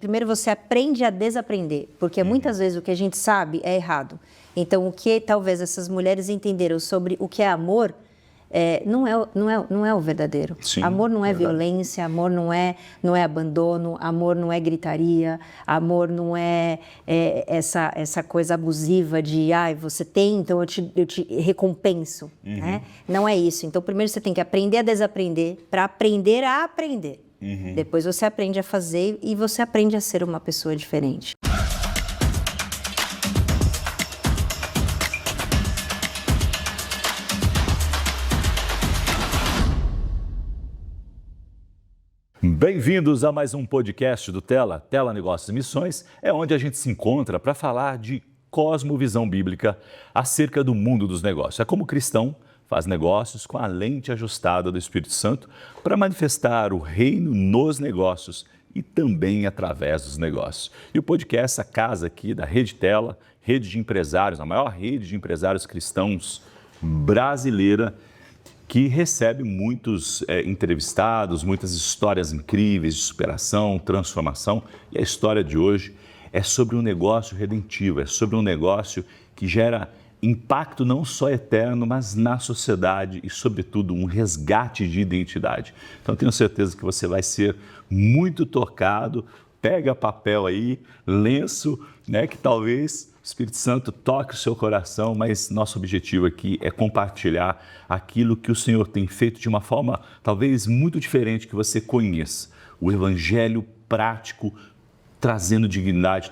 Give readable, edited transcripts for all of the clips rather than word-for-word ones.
primeiro você aprende a desaprender, porque muitas vezes o que a gente sabe é errado. Então, o que talvez essas mulheres entenderam sobre o que é amor, não é o verdadeiro. Sim, amor não é verdade. violência, amor não é abandono, amor não é gritaria, amor não é, essa coisa abusiva de você tem, então eu te recompenso. Né? Não é isso. Então, primeiro você tem que aprender a desaprender para aprender a aprender. Depois você aprende a fazer e você aprende a ser uma pessoa diferente. Bem-vindos a mais um podcast do Tela Negócios e Missões, é onde a gente se encontra para falar de cosmovisão bíblica acerca do mundo dos negócios. É como cristão faz negócios com a lente ajustada do Espírito Santo para manifestar o reino nos negócios e também através dos negócios. E o podcast, a casa aqui da Rede Tela, rede de empresários, a maior rede de empresários cristãos brasileira, que recebe muitos entrevistados, muitas histórias incríveis de superação, transformação. E a história de hoje é sobre um negócio redentivo, é sobre um negócio que gera impacto não só eterno, mas na sociedade e, sobretudo, um resgate de identidade. Então, tenho certeza que você vai ser muito tocado. Pega papel aí, lenço, né, que talvez o Espírito Santo toque o seu coração, mas nosso objetivo aqui é compartilhar aquilo que o Senhor tem feito de uma forma talvez muito diferente que você conheça. O Evangelho prático, trazendo dignidade,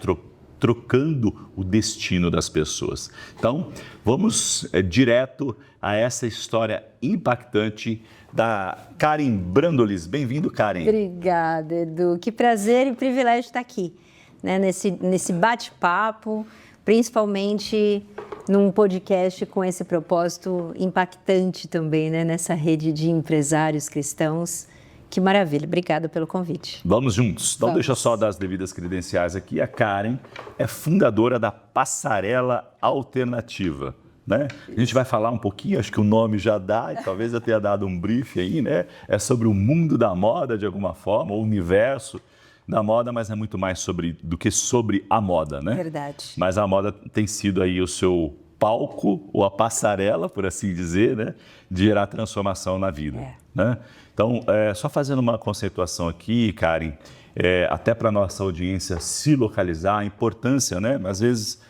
trocando o destino das pessoas. Então, vamos direto a essa história impactante da Karen Brandolis. Bem-vindo, Karen. Obrigada, Edu. Que prazer e privilégio estar aqui, né, nesse bate-papo, principalmente num podcast com esse propósito impactante também, né, nessa rede de empresários cristãos. Que maravilha. Obrigada pelo convite. Vamos juntos. Então, deixa eu só dar as devidas credenciais aqui. A Karen é fundadora da Passarela Alternativa. Né? A gente vai falar um pouquinho, acho que o nome já dá, e talvez eu tenha dado um brief aí, né? É sobre o mundo da moda, de alguma forma, o universo da moda, mas é muito mais do que sobre a moda, né? Verdade. Mas a moda tem sido aí o seu palco, ou a passarela, por assim dizer, né? De gerar transformação na vida. Né? Então, só fazendo uma conceituação aqui, Karen, até para a nossa audiência se localizar, a importância, né? Às vezes,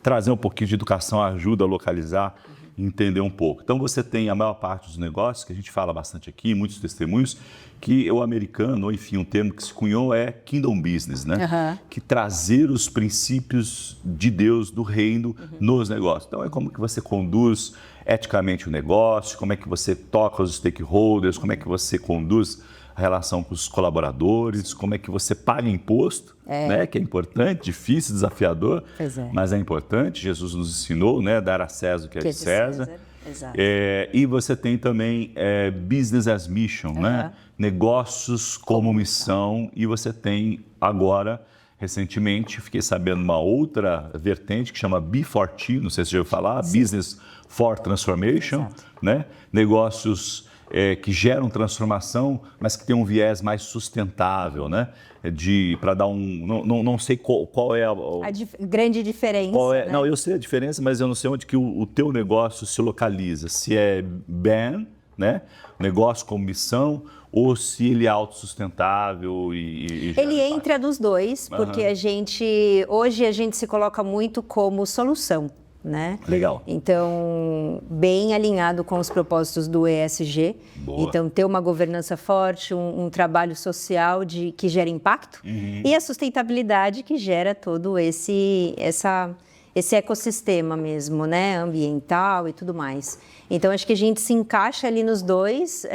trazer um pouquinho de educação ajuda a localizar e entender um pouco. Então, você tem a maior parte dos negócios, que a gente fala bastante aqui, muitos testemunhos, que o americano, ou enfim, um termo que se cunhou é Kingdom Business, né? Que trazer os princípios de Deus, do reino, nos negócios. Então, é como que você conduz eticamente o negócio, como é que você toca os stakeholders, como é que você conduz a relação com os colaboradores, como é que você paga imposto, né? Que é importante, difícil, desafiador, mas é importante. Jesus nos ensinou, né? Dar a César o que é de César. Exato. E você tem também Business as Mission, né? Negócios como missão, e você tem agora, recentemente, fiquei sabendo uma outra vertente que chama B4T, não sei se você já ouviu falar, Business for Transformation, né? Negócios que geram transformação, mas que tem um viés mais sustentável, né? Para dar não sei qual é a grande diferença. Né? Não, eu sei a diferença, mas eu não sei onde que o teu negócio se localiza. Se é BAN, né? Negócio como missão, ou se ele é autossustentável Ele entra nos dois, porque hoje a gente se coloca muito como solução. Né? Legal. Então, bem alinhado com os propósitos do ESG. Boa. Então, ter uma governança forte, um trabalho social que gera impacto e a sustentabilidade que gera todo esse ecossistema mesmo, né? Ambiental e tudo mais. Então, acho que a gente se encaixa ali nos dois.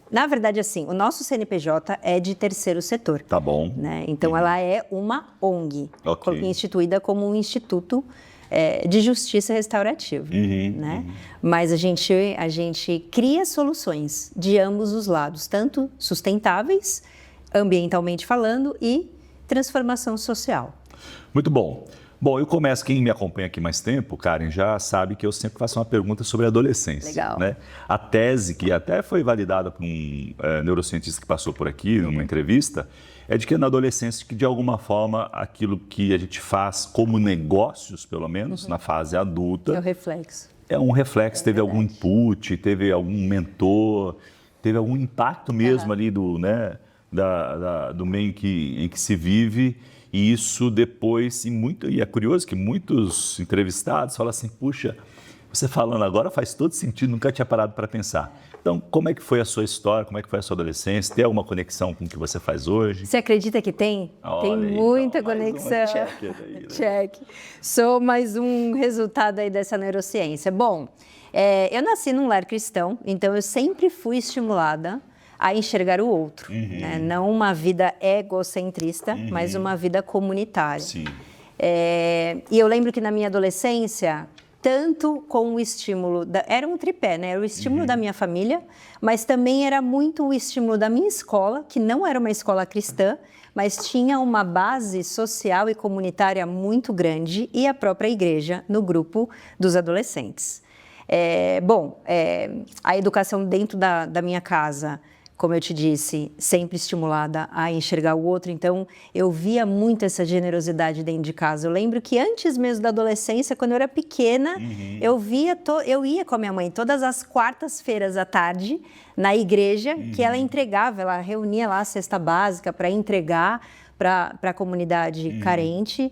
Na verdade, assim, o nosso CNPJ é de terceiro setor. Tá bom. Né? Então, ela é uma ONG, instituída como um instituto de justiça restaurativa, né? Mas a gente cria soluções de ambos os lados, tanto sustentáveis, ambientalmente falando, e transformação social. Muito bom. Bom, eu começo, quem me acompanha aqui mais tempo, Karen, já sabe que eu sempre faço uma pergunta sobre a adolescência. Legal. Né? A tese, que até foi validada por um neurocientista que passou por aqui, numa entrevista, é de que na adolescência, que de alguma forma, aquilo que a gente faz como negócios, pelo menos, na fase adulta... É o reflexo. É um reflexo, teve algum input, teve algum mentor, teve algum impacto mesmo ali do, né, do meio em que se vive, e isso depois, e é curioso que muitos entrevistados falam assim, puxa, você falando agora faz todo sentido, nunca tinha parado para pensar. Então, como é que foi a sua história, como é que foi a sua adolescência? Tem alguma conexão com o que você faz hoje? Você acredita que tem? Tem muita conexão. Check aí, né? Check. Sou mais um resultado aí dessa neurociência. Bom, eu nasci num lar cristão, então eu sempre fui estimulada a enxergar o outro. Né? Não uma vida egocentrista, mas uma vida comunitária. Sim. E eu lembro que na minha adolescência... tanto com o estímulo, era um tripé, né? Era o estímulo da minha família, mas também era muito o estímulo da minha escola, que não era uma escola cristã, mas tinha uma base social e comunitária muito grande, e a própria igreja no grupo dos adolescentes. A educação dentro da minha casa, como eu te disse, sempre estimulada a enxergar o outro, então eu via muito essa generosidade dentro de casa. Eu lembro que antes mesmo da adolescência, quando eu era pequena, eu ia com a minha mãe todas as quartas-feiras à tarde na igreja, que ela entregava, ela reunia lá a cesta básica para entregar para a comunidade carente,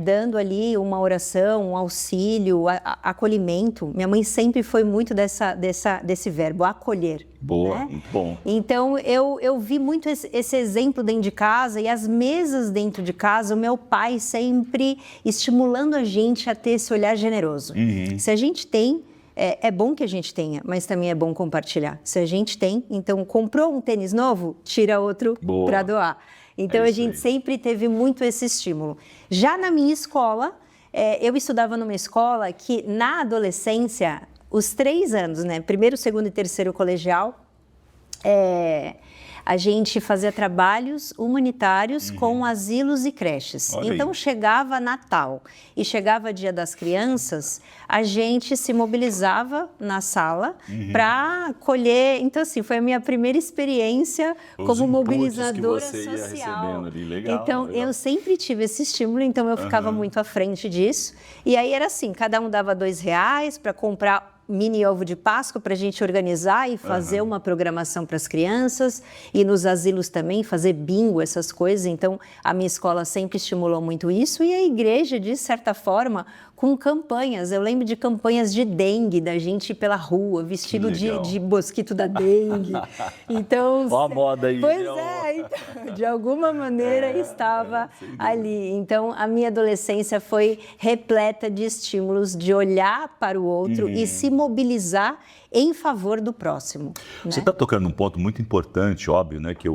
dando ali uma oração, um auxílio, acolhimento. Minha mãe sempre foi muito desse verbo, acolher. Boa, né? muito bom. Então, eu vi muito esse exemplo dentro de casa, e as mesas dentro de casa, o meu pai sempre estimulando a gente a ter esse olhar generoso. Se a gente tem, é bom que a gente tenha, mas também é bom compartilhar. Se a gente tem, então comprou um tênis novo, tira outro para doar. Então, a gente sempre teve muito esse estímulo. Já na minha escola, eu estudava numa escola que, na adolescência, os 3 anos, né? Primeiro, segundo e terceiro colegial, a gente fazia trabalhos humanitários com asilos e creches. Olha então, aí. chegava Natal e chegava Dia das Crianças, a gente se mobilizava na sala para colher. Então, assim, foi a minha primeira experiência como mobilizadora que você ia social. recebendo ali. Legal, Então, legal. eu sempre tive esse estímulo, então eu ficava muito à frente disso. E aí era assim, cada um dava R$2 para comprar mini ovo de Páscoa para a gente organizar e fazer uma programação para as crianças, e nos asilos também fazer bingo, essas coisas. Então, a minha escola sempre estimulou muito isso, e a igreja, de certa forma, com campanhas. Eu lembro de campanhas de dengue, da gente ir pela rua, vestido de mosquito da dengue. Então, Ó a moda aí. Pois então, de alguma maneira estava ali. Então, a minha adolescência foi repleta de estímulos, de olhar para o outro e se mobilizar em favor do próximo. Você né? está tocando num ponto muito importante, óbvio, né? Que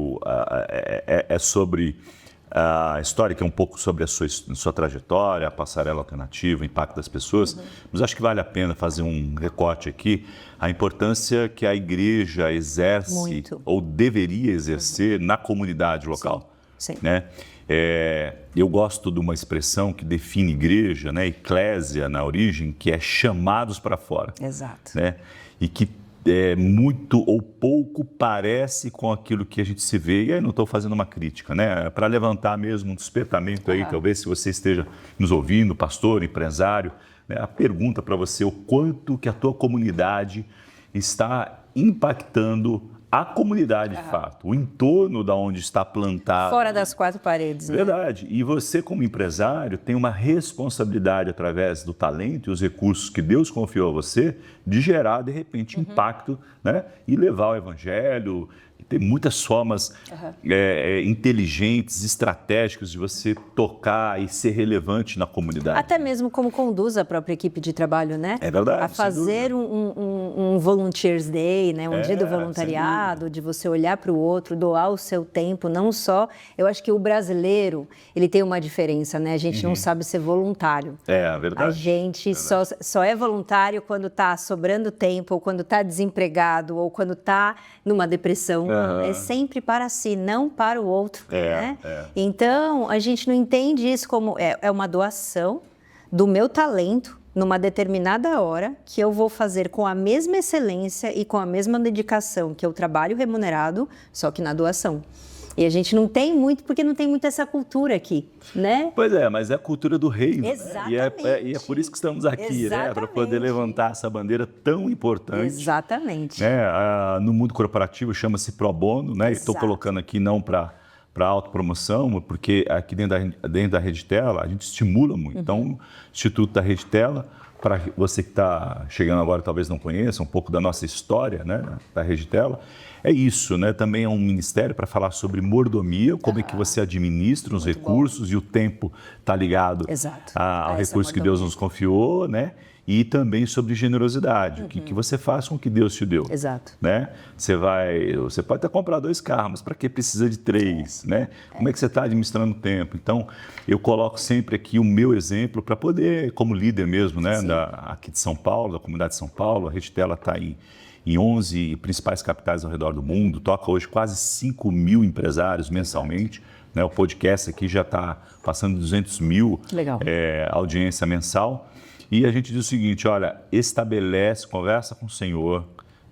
é sobre a história, que é um pouco sobre a sua trajetória, a passarela alternativa, o impacto das pessoas. Mas acho que vale a pena fazer um recorte aqui, a importância que a igreja exerce ou deveria exercer na comunidade local. Sim. Né? Eu gosto de uma expressão que define igreja, né? Eclésia na origem, que é chamados para fora. Exato. Né? E que muito ou pouco parece com aquilo que a gente se vê. E aí não estou fazendo uma crítica, né? Para levantar mesmo um despertamento aí, talvez, se você esteja nos ouvindo, pastor, empresário, né? A pergunta para você, o quanto que a tua comunidade está impactando a comunidade, de fato, o entorno da onde está plantado. Fora das 4 paredes. Né? Verdade. E você, como empresário, tem uma responsabilidade, através do talento e os recursos que Deus confiou a você, de gerar, de repente, impacto, né? E levar o evangelho. Tem muitas formas inteligentes, estratégicas de você tocar e ser relevante na comunidade. Até mesmo como conduz a própria equipe de trabalho, né? É verdade. A fazer um Volunteers Day, né? Um dia do voluntariado, de você olhar para o outro, doar o seu tempo, não só... Eu acho que o brasileiro, ele tem uma diferença, né? A gente não sabe ser voluntário. É verdade. A gente só é voluntário quando está sobrando tempo, ou quando está desempregado, ou quando está numa depressão. É sempre para si, não para o outro. Né? Então, a gente não entende isso como uma doação do meu talento numa determinada hora, que eu vou fazer com a mesma excelência e com a mesma dedicação que eu trabalho remunerado, só que na doação. E a gente não tem muito, porque não tem muito essa cultura aqui, né? Pois é, mas é a cultura do reino. Exatamente. Né? E é por isso que estamos aqui, né? Para poder levantar essa bandeira tão importante. Exatamente. Né? No mundo corporativo chama-se pro bono, né? Estou colocando aqui não para autopromoção, porque aqui dentro da Rede Tela a gente estimula muito. Então, o Instituto da Rede Tela, para você que está chegando agora talvez não conheça um pouco da nossa história, né, da Rede Tela, é isso, né? Também é um ministério para falar sobre mordomia, como é que você administra os recursos e o tempo está ligado ao recurso que Deus nos confiou, né? E também sobre generosidade, o que você faz com o que Deus te deu. Exato. Né? Você pode até comprar 2 carros, mas para que precisa de 3? Né? Como é que você está administrando o tempo? Então, eu coloco sempre aqui o meu exemplo para poder, como líder mesmo, né, aqui de São Paulo, da comunidade de São Paulo, a Rede Tela está em 11 principais capitais ao redor do mundo, toca hoje quase 5 mil empresários mensalmente. Né? O podcast aqui já está passando 200 mil audiência mensal. E a gente diz o seguinte, olha, conversa com o Senhor,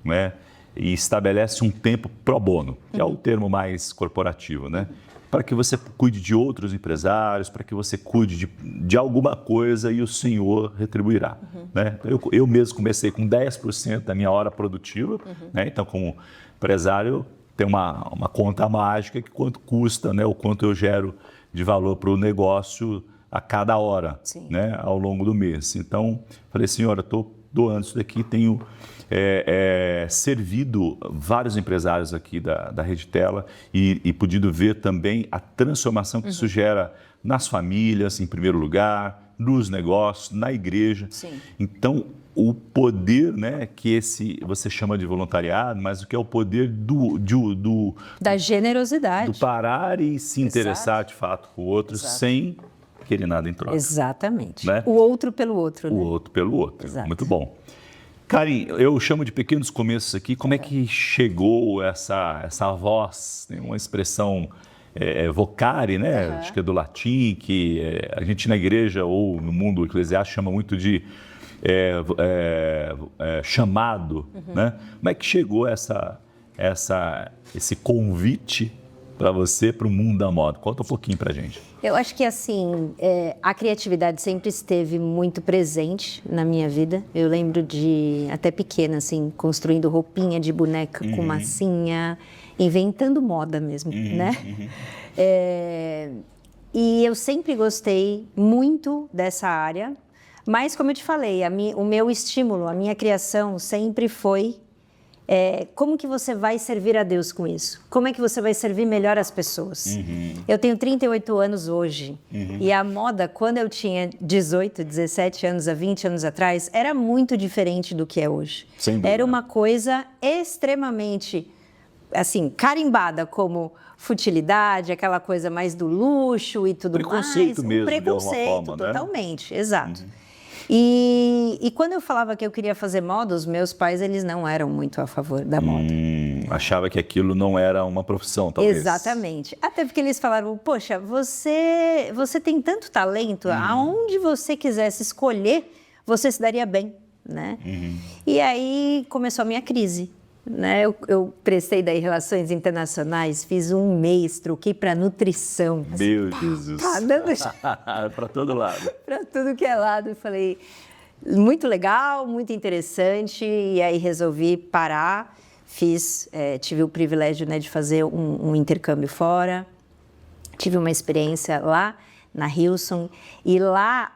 né? E estabelece um tempo pro bono, que é o termo mais corporativo, né? Para que você cuide de outros empresários, para que você cuide de alguma coisa e o Senhor retribuirá. Né? Eu mesmo comecei com 10% da minha hora produtiva, né? Então, como empresário, tem uma conta mágica que quanto custa, né? O quanto eu gero de valor para o negócio a cada hora, né, ao longo do mês. Então, falei, senhora, estou doando isso daqui, tenho servido vários empresários aqui da Rede Tela e podido ver também a transformação que isso gera nas famílias, em primeiro lugar, nos negócios, na igreja. Então, o poder, né, que você chama de voluntariado, mas o que é o poder da generosidade. Do parar e se interessar, de fato, com o outro, sem querer nada em troca. Exatamente. Né? O outro pelo outro, né? O outro pelo outro. Exato. Muito bom. Karen, eu chamo de pequenos começos aqui. Como é que chegou essa voz, né? Uma expressão vocare, né? Acho que é do latim, que a gente na igreja ou no mundo eclesiástico chama muito de chamado. Né? Como é que chegou esse convite para você, para o mundo da moda? Conta um pouquinho para a gente. Eu acho que, assim, a criatividade sempre esteve muito presente na minha vida. Eu lembro de, até pequena, assim, construindo roupinha de boneca com massinha, inventando moda mesmo, né? E eu sempre gostei muito dessa área, mas, como eu te falei, o meu estímulo, a minha criação sempre foi como que você vai servir a Deus com isso? Como é que você vai servir melhor as pessoas? Eu tenho 38 anos hoje e a moda, quando eu tinha 18, 17 anos, há 20 anos atrás, era muito diferente do que é hoje. Era uma coisa extremamente, assim, carimbada como futilidade, aquela coisa mais do luxo e tudo preconceito mais. Mesmo, preconceito, de alguma forma, totalmente, né? Exato. E quando eu falava que eu queria fazer moda, os meus pais, eles não eram muito a favor da moda. Achava que aquilo não era uma profissão, talvez. Exatamente. Até porque eles falaram, poxa, você tem tanto talento, aonde você quisesse escolher, você se daria bem, né? E aí começou a minha crise. Né? Eu prestei daí Relações Internacionais, fiz um mês, troquei para nutrição. Meu Jesus! Para todo lado. Para tudo que é lado. Eu falei, muito legal, muito interessante. E aí resolvi parar. Tive o privilégio, né, de fazer um intercâmbio fora. Tive uma experiência lá na Hilson, e lá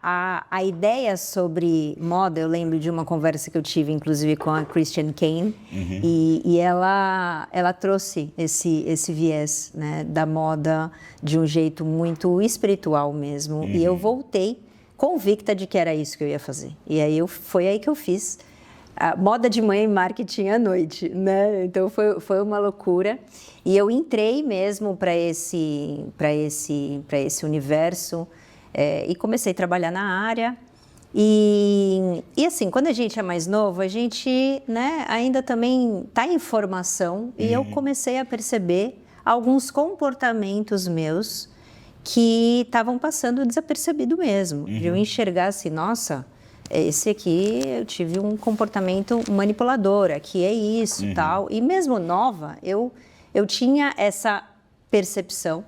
a ideia sobre moda, eu lembro de uma conversa que eu tive, inclusive, com a Christian Kane, e ela trouxe esse viés, né, da moda de um jeito muito espiritual mesmo, e eu voltei convicta de que era isso que eu ia fazer. E aí foi aí que eu fiz a moda de manhã e marketing à noite, né? Então foi uma loucura. E eu entrei mesmo para esse universo e comecei a trabalhar na área. E assim, quando a gente é mais novo, a gente, né, ainda também está em formação. E eu comecei a perceber alguns comportamentos meus que estavam passando desapercebido mesmo. De eu enxergar assim, nossa, esse aqui eu tive um comportamento manipulador, aqui é isso, tal. E mesmo nova, eu tinha percepção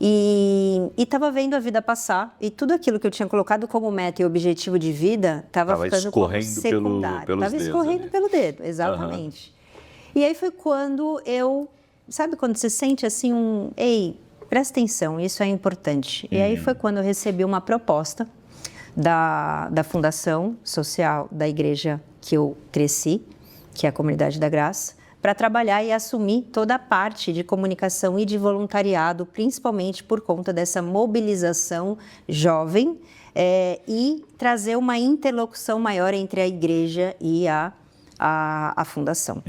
e estava vendo a vida passar e tudo aquilo que eu tinha colocado como meta e objetivo de vida estava ficando como secundário. Estava escorrendo pelo dedo, exatamente. E aí foi quando sabe quando você sente assim ei, presta atenção, isso é importante. E aí foi quando eu recebi uma proposta da Fundação Social da igreja que eu cresci, que é a Comunidade da Graça, para trabalhar e assumir toda a parte de comunicação e de voluntariado, principalmente por conta dessa mobilização jovem e trazer uma interlocução maior entre a igreja e a fundação.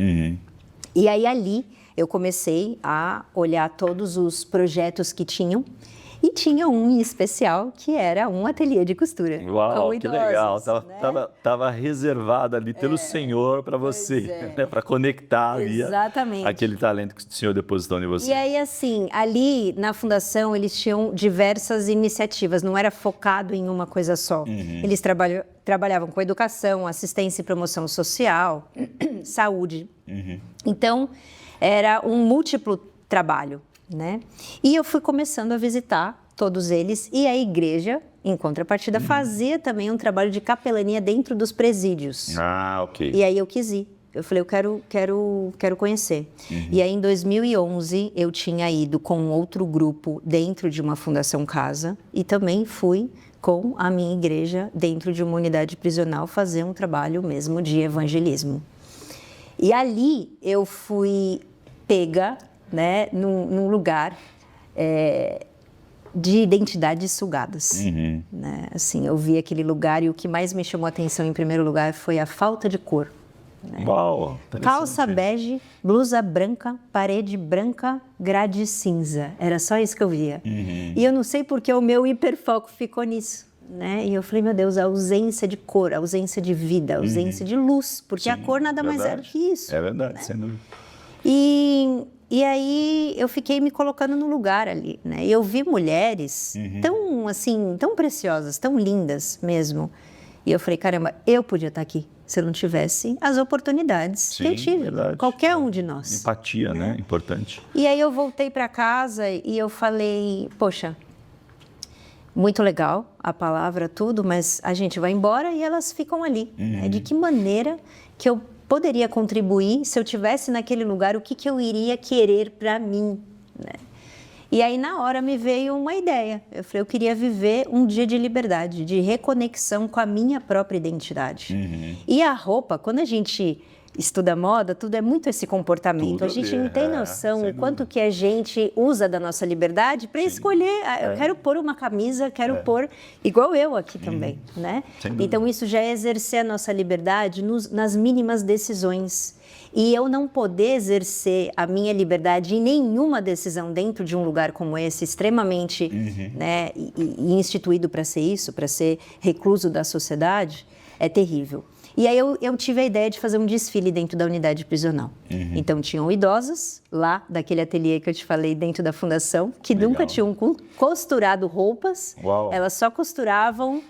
E aí ali eu comecei a olhar todos os projetos que tinham e tinha um em especial que era um ateliê de costura. Uau, que legal! Tava reservado ali pelo Senhor para você, né? Para conectar ali aquele talento que o Senhor depositou em você. E aí, assim, ali na Fundação eles tinham diversas iniciativas, não era focado em uma coisa só. Eles trabalhavam com educação, assistência e promoção social, saúde. Então, era um múltiplo trabalho. Né? E eu fui começando a visitar todos eles e a igreja, em contrapartida, fazia também um trabalho de capelania dentro dos presídios. Ok. E aí eu quis ir. Eu falei, eu quero conhecer. E aí em 2011 eu tinha ido com outro grupo dentro de uma Fundação Casa e também fui com a minha igreja dentro de uma unidade prisional fazer um trabalho mesmo de evangelismo. E ali eu fui pega, né, num lugar de identidades sugadas. Né? Assim, eu vi aquele lugar e o que mais me chamou a atenção em primeiro lugar foi a falta de cor. Né? Uau, calça bege, blusa branca, parede branca, grade cinza. Era só isso que eu via. E eu não sei porque o meu hiperfoco ficou nisso. Né? E eu falei, meu Deus, a ausência de cor, a ausência de vida, a ausência de luz, porque a cor nada mais é do que isso. É verdade, né? sem dúvida. E aí eu fiquei me colocando no lugar ali, né? E eu vi mulheres tão preciosas, tão lindas mesmo. E eu falei, caramba, eu podia estar aqui se eu não tivesse as oportunidades que eu tive. Verdade. Qualquer um de nós. Empatia, né? Importante. E aí eu voltei para casa e eu falei, poxa, muito legal a palavra, tudo, mas a gente vai embora e elas ficam ali. Né? De que maneira que eu poderia contribuir se eu estivesse naquele lugar, o que eu iria querer para mim, né? E aí, na hora, me veio uma ideia. Eu falei, eu queria viver um dia de liberdade, de reconexão com a minha própria identidade. E a roupa, quando a gente estuda moda, tudo é muito esse comportamento. Tudo a gente não tem noção o quanto dúvida. que a gente usa da nossa liberdade para escolher. Eu quero pôr uma camisa, quero pôr igual eu aqui também, né? Então isso já é exercer a nossa liberdade nas mínimas decisões. E eu não poder exercer a minha liberdade em nenhuma decisão dentro de um lugar como esse, extremamente né, e instituído para ser isso, para ser recluso da sociedade, é terrível. E aí eu tive a ideia de fazer um desfile dentro da unidade prisional. Então tinham idosas lá daquele ateliê que eu te falei dentro da fundação, que nunca tinham costurado roupas. Uau. Elas só costuravam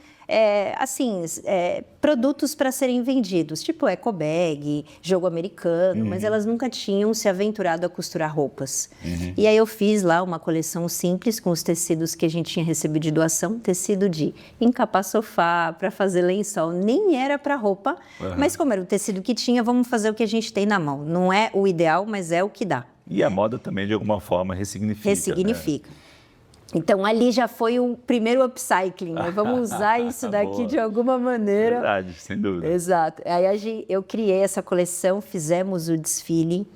produtos para serem vendidos, tipo ecobag, jogo americano, mas elas nunca tinham se aventurado a costurar roupas. E aí eu fiz lá uma coleção simples com os tecidos que a gente tinha recebido de doação, tecido de encapar sofá, para fazer lençol, nem era para roupa, mas como era o tecido que tinha, vamos fazer o que a gente tem na mão. Não é o ideal, mas é o que dá. E a moda também, de alguma forma, ressignifica. Ressignifica. Né? Então, ali já foi o primeiro upcycling, né? Vamos usar isso daqui de alguma maneira. Verdade, sem dúvida. Exato. Aí eu criei essa coleção, fizemos o desfile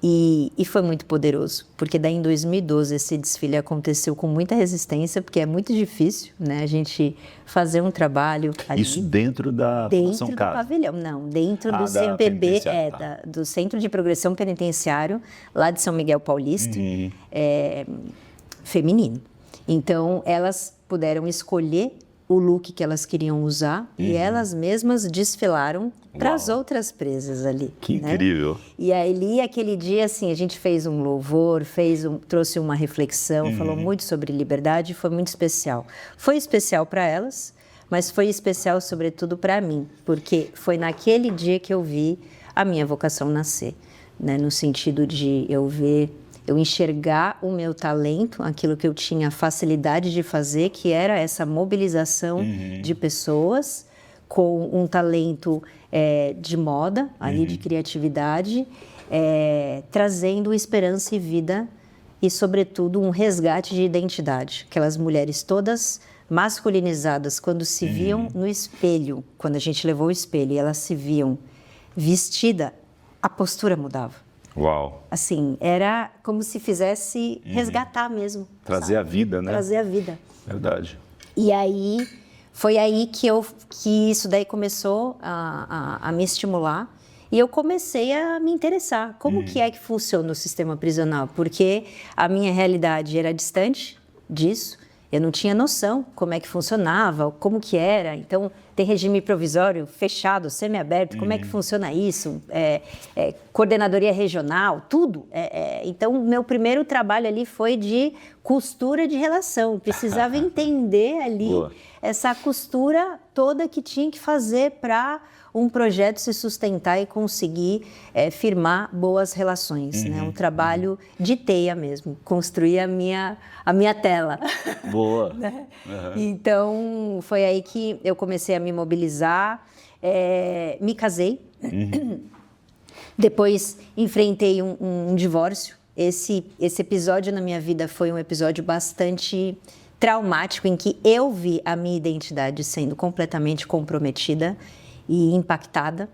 e foi muito poderoso, porque daí em 2012 esse desfile aconteceu com muita resistência, porque é muito difícil, né? A gente fazer um trabalho ali. Isso dentro da Fundação Dentro do Casa? pavilhão, não, dentro do CMPB, do Centro de Progressão Penitenciário, lá de São Miguel Paulista, feminino. Então, elas puderam escolher o look que elas queriam usar e elas mesmas desfilaram para as outras presas ali. Que né? incrível! E ali, aquele dia, assim, a gente fez um louvor, trouxe uma reflexão, falou muito sobre liberdade, foi muito especial. Foi especial para elas, mas foi especial, sobretudo, para mim, porque foi naquele dia que eu vi a minha vocação nascer, né? No sentido de eu ver eu enxergar o meu talento, aquilo que eu tinha facilidade de fazer, que era essa mobilização de pessoas com um talento de moda, ali de criatividade, trazendo esperança e vida e, sobretudo, um resgate de identidade. Aquelas mulheres todas masculinizadas, quando se viam no espelho, quando a gente levou o espelho e elas se viam vestida, a postura mudava. Uau! Assim, era como se fizesse resgatar mesmo. Trazer a vida, né? Trazer a vida. Verdade. E aí, foi aí que isso daí começou a me estimular. E eu comecei a me interessar. Como que é que funciona o sistema prisional? Porque a minha realidade era distante disso. Eu não tinha noção como é que funcionava, como que era. Então, tem regime provisório fechado, semiaberto, como é que funciona isso? Coordenadoria regional, tudo. Então, meu primeiro trabalho ali foi de costura de relação. Precisava entender ali essa costura toda que tinha que fazer para um projeto se sustentar e conseguir firmar boas relações, né? Um trabalho de teia mesmo, construir a minha tela. Boa. Né? Então, foi aí que eu comecei a me mobilizar, me casei, depois enfrentei um divórcio. Esse episódio na minha vida foi um episódio bastante traumático, em que eu vi a minha identidade sendo completamente comprometida e impactada.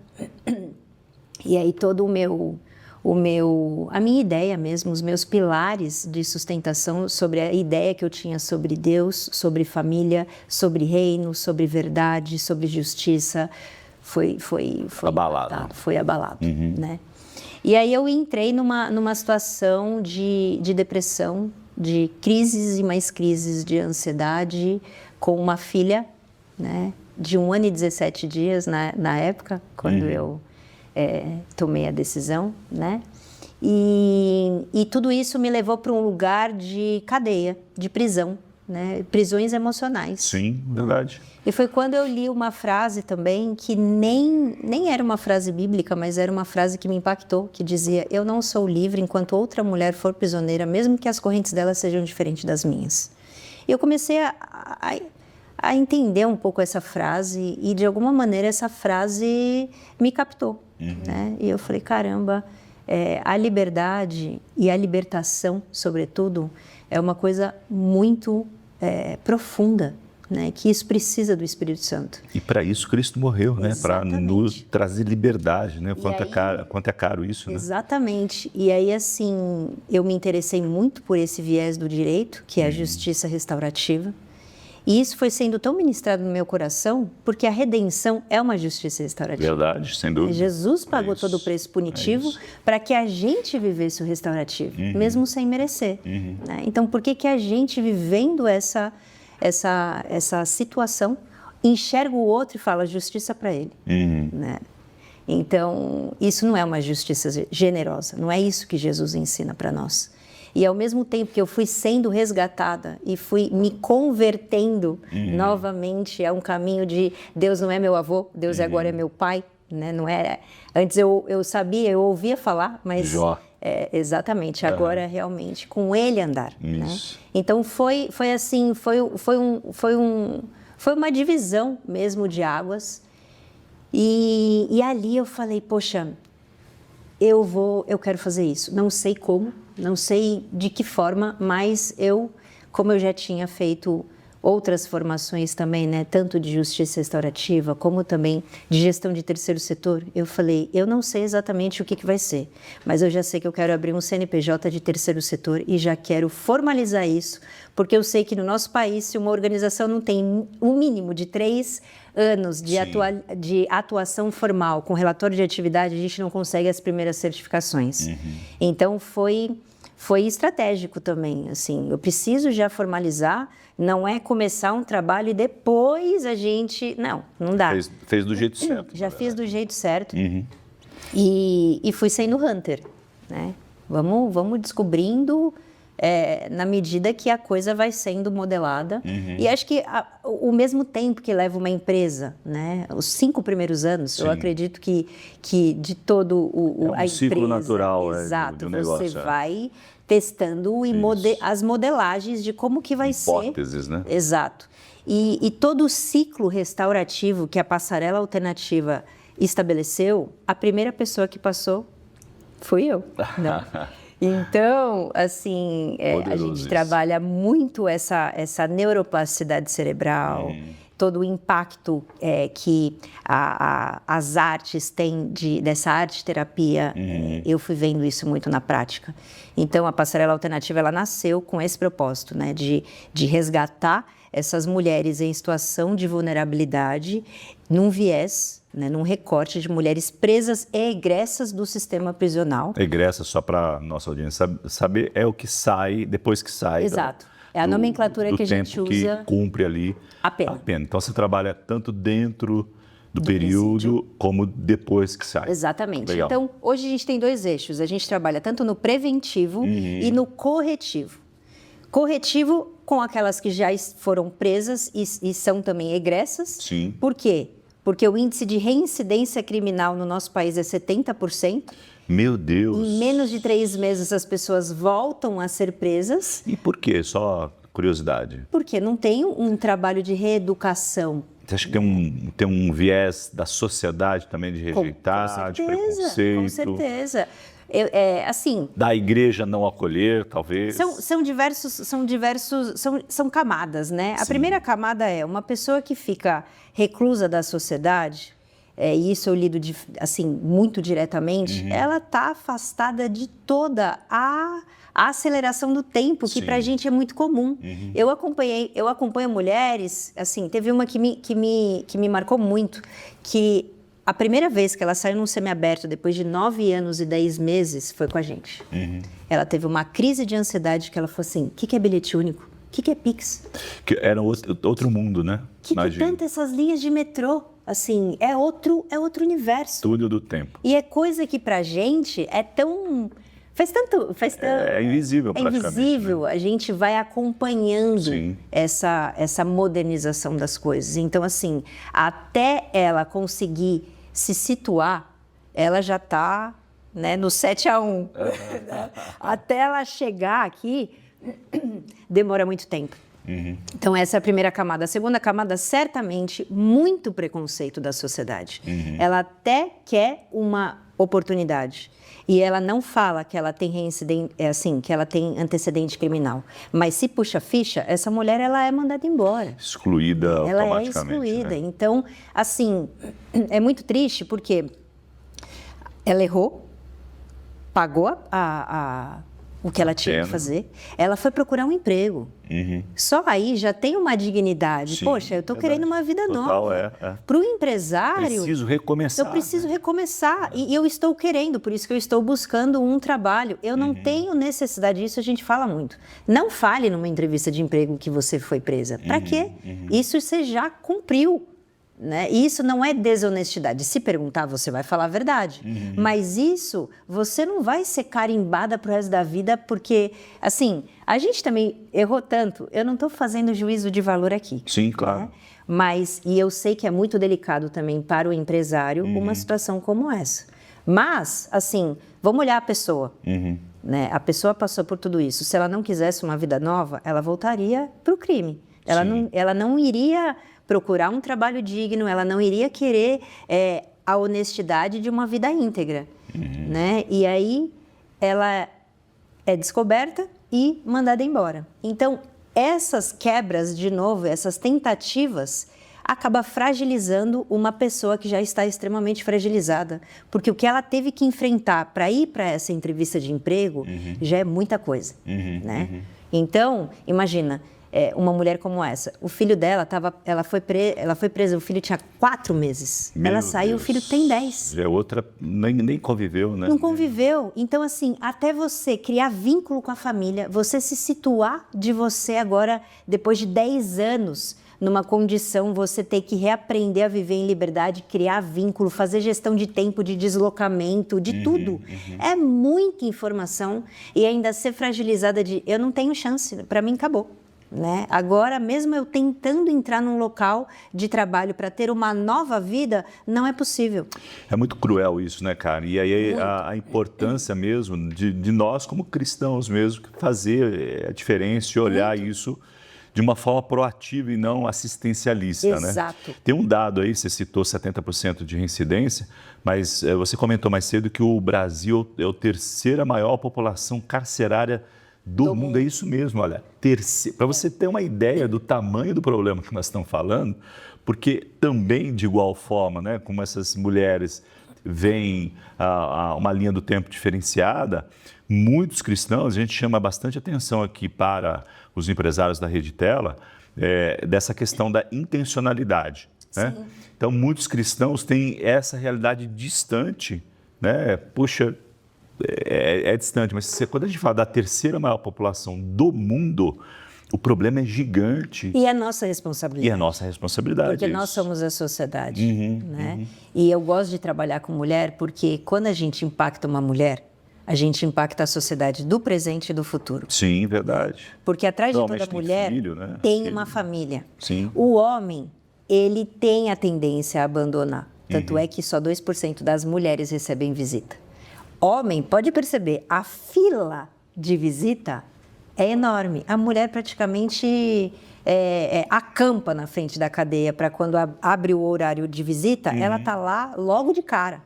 E aí todo a minha ideia mesmo, os meus pilares de sustentação sobre a ideia que eu tinha sobre Deus, sobre família, sobre reino, sobre verdade, sobre justiça, foi abalado. Foi abalado, né? E aí eu entrei numa situação de depressão, de crises e mais crises de ansiedade, com uma filha, né, de 1 ano e 17 dias na época, quando eu tomei a decisão, né? E tudo isso me levou para um lugar de cadeia, de prisão, né? Prisões emocionais. Sim, verdade. E foi quando eu li uma frase também que nem era uma frase bíblica, mas era uma frase que me impactou, que dizia: eu não sou livre enquanto outra mulher for prisioneira, mesmo que as correntes dela sejam diferentes das minhas. E eu comecei a entender um pouco essa frase e, de alguma maneira, essa frase me captou, né? E eu falei, caramba, a liberdade e a libertação, sobretudo, é uma coisa muito profunda, né? Que isso precisa do Espírito Santo. E para isso Cristo morreu, né? Para nos trazer liberdade, né? Quanto é caro isso, né? Exatamente. E aí, assim, eu me interessei muito por esse viés do direito, que é a justiça restaurativa. E isso foi sendo tão ministrado no meu coração, porque a redenção é uma justiça restaurativa. Verdade, sem dúvida. Jesus pagou todo o preço punitivo para que a gente vivesse o restaurativo, mesmo sem merecer. Né? Então, por que a gente, vivendo essa situação, enxerga o outro e fala justiça para ele? Né? Então, isso não é uma justiça generosa, não é isso que Jesus ensina para nós. E ao mesmo tempo que eu fui sendo resgatada e fui me convertendo novamente a um caminho de Deus não é meu avô, Deus agora é meu pai, né? Não era. Antes eu sabia, eu ouvia falar, mas exatamente, agora realmente com ele andar. Né? Então foi assim, foi uma divisão mesmo de águas. E ali eu falei, poxa, eu quero fazer isso. Não sei como, não sei de que forma, mas como eu já tinha feito outras formações também, né, tanto de justiça restaurativa como também de gestão de terceiro setor, eu falei, eu não sei exatamente o que vai ser, mas eu já sei que eu quero abrir um CNPJ de terceiro setor e já quero formalizar isso, porque eu sei que no nosso país, se uma organização não tem um mínimo de 3 anos de atuação formal com relatório de atividade, a gente não consegue as primeiras certificações. Então, foi estratégico também, assim, eu preciso já formalizar, não é começar um trabalho e depois a gente... Não dá. Fez do jeito certo. Já fiz do jeito certo e fui sendo hunter, né? Vamos descobrindo na medida que a coisa vai sendo modelada. E acho que o mesmo tempo que leva uma empresa, né? Os 5 primeiros anos, eu acredito que de todo a empresa... ciclo natural exato, do negócio. Você vai testando as modelagens de como que vai ser. Hipóteses, né? Exato. E todo o ciclo restaurativo que a passarela alternativa estabeleceu, a primeira pessoa que passou fui eu. Não. Então, assim, a gente trabalha muito essa neuroplasticidade cerebral, todo o impacto que as artes têm dessa arte-terapia. Eu fui vendo isso muito na prática. Então, a passarela alternativa, ela nasceu com esse propósito, né, de resgatar essas mulheres em situação de vulnerabilidade num viés, né, num recorte de mulheres presas e egressas do sistema prisional. Egressa, só para nossa audiência saber, é o que sai, depois que sai. Exato. É a nomenclatura que a gente usa. Que cumpre ali a pena. Então, você trabalha tanto dentro do período como depois que sai. Exatamente. Legal. Então, hoje a gente tem 2 eixos. A gente trabalha tanto no preventivo e no corretivo. Corretivo com aquelas que já foram presas e são também egressas. Sim. Por quê? Porque o índice de reincidência criminal no nosso país é 70%. Meu Deus! Em menos de 3 meses as pessoas voltam a ser presas. E por quê? Só curiosidade. Porque não tem um trabalho de reeducação. Você acha que tem um viés da sociedade também de rejeitar, de preconceito? Com certeza. Assim, da igreja não acolher, talvez? São camadas, né? Sim. A primeira camada é uma pessoa que fica reclusa da sociedade, e isso eu lido assim, muito diretamente, ela está afastada de toda a aceleração do tempo, que para a gente é muito comum. Eu acompanho mulheres, assim, teve uma que me marcou muito, que a primeira vez que ela saiu num semiaberto, depois de 9 anos e 10 meses, foi com a gente. Ela teve uma crise de ansiedade que ela falou assim, o que é bilhete único? O que é Pix? Que era outro mundo, né? Que tanto essas linhas de metrô? Assim, é outro universo. Túnel do tempo. E é coisa que pra gente é tão... É invisível, praticamente. É invisível, né? A gente vai acompanhando essa modernização das coisas. Então, assim, até ela conseguir se situar, ela já está, né, no 7-1. Até ela chegar aqui, demora muito tempo. Então, essa é a primeira camada. A segunda camada, certamente, muito preconceito da sociedade. Ela até quer uma oportunidade. E ela não fala que ela tem que ela tem antecedente criminal. Mas se puxa a ficha, essa mulher ela é mandada embora. Excluída ela automaticamente. Ela é excluída. Né? Então, assim, é muito triste porque ela errou, pagou o que ela tinha que fazer, ela foi procurar um emprego. Só aí já tem uma dignidade. Sim, poxa, eu estou querendo uma vida nova. Para o empresário... Preciso recomeçar. Eu preciso recomeçar. E eu estou querendo, por isso que eu estou buscando um trabalho. Eu não tenho necessidade disso, a gente fala muito. Não fale numa entrevista de emprego que você foi presa. Para quê? Isso você já cumpriu. Né? E isso não é desonestidade. Se perguntar, você vai falar a verdade. Mas isso, você não vai ser carimbada pro resto da vida, porque, assim, a gente também errou tanto. Eu não estou fazendo juízo de valor aqui. Sim, claro. Né? Mas, e eu sei que é muito delicado também para o empresário uma situação como essa. Mas, assim, vamos olhar a pessoa. Né? A pessoa passou por tudo isso. Se ela não quisesse uma vida nova, ela voltaria para o crime. Ela não iria procurar um trabalho digno, ela não iria querer a honestidade de uma vida íntegra, né? E aí ela é descoberta e mandada embora. Então, essas quebras, de novo, essas tentativas, acaba fragilizando uma pessoa que já está extremamente fragilizada, porque o que ela teve que enfrentar para ir para essa entrevista de emprego já é muita coisa, né? Então, imagina, uma mulher como essa, o filho dela ela foi presa, o filho tinha 4 meses. Ela saiu, o filho tem 10. Já é outra, nem conviveu, né? Não conviveu. Então, assim, até você criar vínculo com a família, você se situar de você agora, depois de 10 anos, numa condição, você ter que reaprender a viver em liberdade, criar vínculo, fazer gestão de tempo, de deslocamento, de tudo. É muita informação e ainda ser fragilizada de eu não tenho chance, para mim acabou. né? Agora, mesmo eu tentando entrar num local de trabalho para ter uma nova vida, não é possível. É muito cruel isso, né, cara? E aí a importância mesmo de nós, como cristãos mesmo, fazer a diferença e olhar isso de uma forma proativa e não assistencialista, Exato. né? Tem um dado aí, você citou 70% de reincidência, mas você comentou mais cedo que o Brasil é a terceira maior população carcerária do mundo. É isso mesmo, olha, para você ter uma ideia do tamanho do problema que nós estamos falando, porque também, de igual forma, né, como essas mulheres veem uma linha do tempo diferenciada, muitos cristãos, a gente chama bastante atenção aqui para os empresários da Rede Tela, dessa questão da intencionalidade, né? Então, muitos cristãos têm essa realidade distante, né? Puxa, é distante, mas quando a gente fala da terceira maior população do mundo, o problema é gigante. E é nossa responsabilidade. E é nossa responsabilidade. Porque nós somos a sociedade, né? E eu gosto de trabalhar com mulher porque quando a gente impacta uma mulher, a gente impacta a sociedade do presente e do futuro. Sim, verdade. Porque atrás de toda Normalmente mulher tem filho, né? tem uma família. Sim. O homem, ele tem a tendência a abandonar. Tanto é que só 2% das mulheres recebem visita. Homem, pode perceber, a fila de visita é enorme. A mulher praticamente acampa na frente da cadeia para quando abre o horário de visita, ela está lá logo de cara,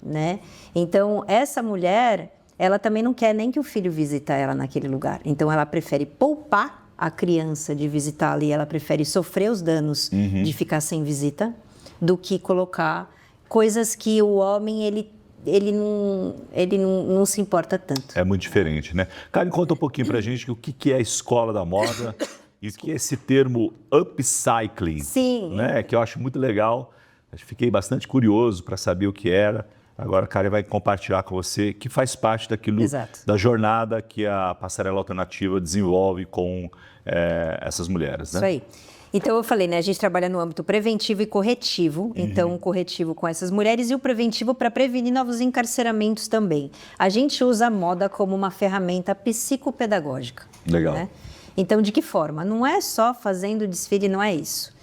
né? Então, essa mulher, ela também não quer nem que o filho visite ela naquele lugar. Então, ela prefere poupar a criança de visitar ali, ela prefere sofrer os danos de ficar sem visita do que colocar coisas que o homem, ele não se importa tanto. É muito diferente, né? Karen, conta um pouquinho pra gente o que é a escola da moda e o que é esse termo upcycling. Sim. Né? Que eu acho muito legal. Fiquei bastante curioso para saber o que era. Agora a Karen vai compartilhar com você que faz parte daquilo, da jornada que a Passarela Alternativa desenvolve com essas mulheres, né? Isso aí. Então, eu falei, né? A gente trabalha no âmbito preventivo e corretivo. Então, o corretivo com essas mulheres e o preventivo para prevenir novos encarceramentos também. A gente usa a moda como uma ferramenta psicopedagógica. Legal. Né? Então, de que forma? Não é só fazendo desfile, não é isso.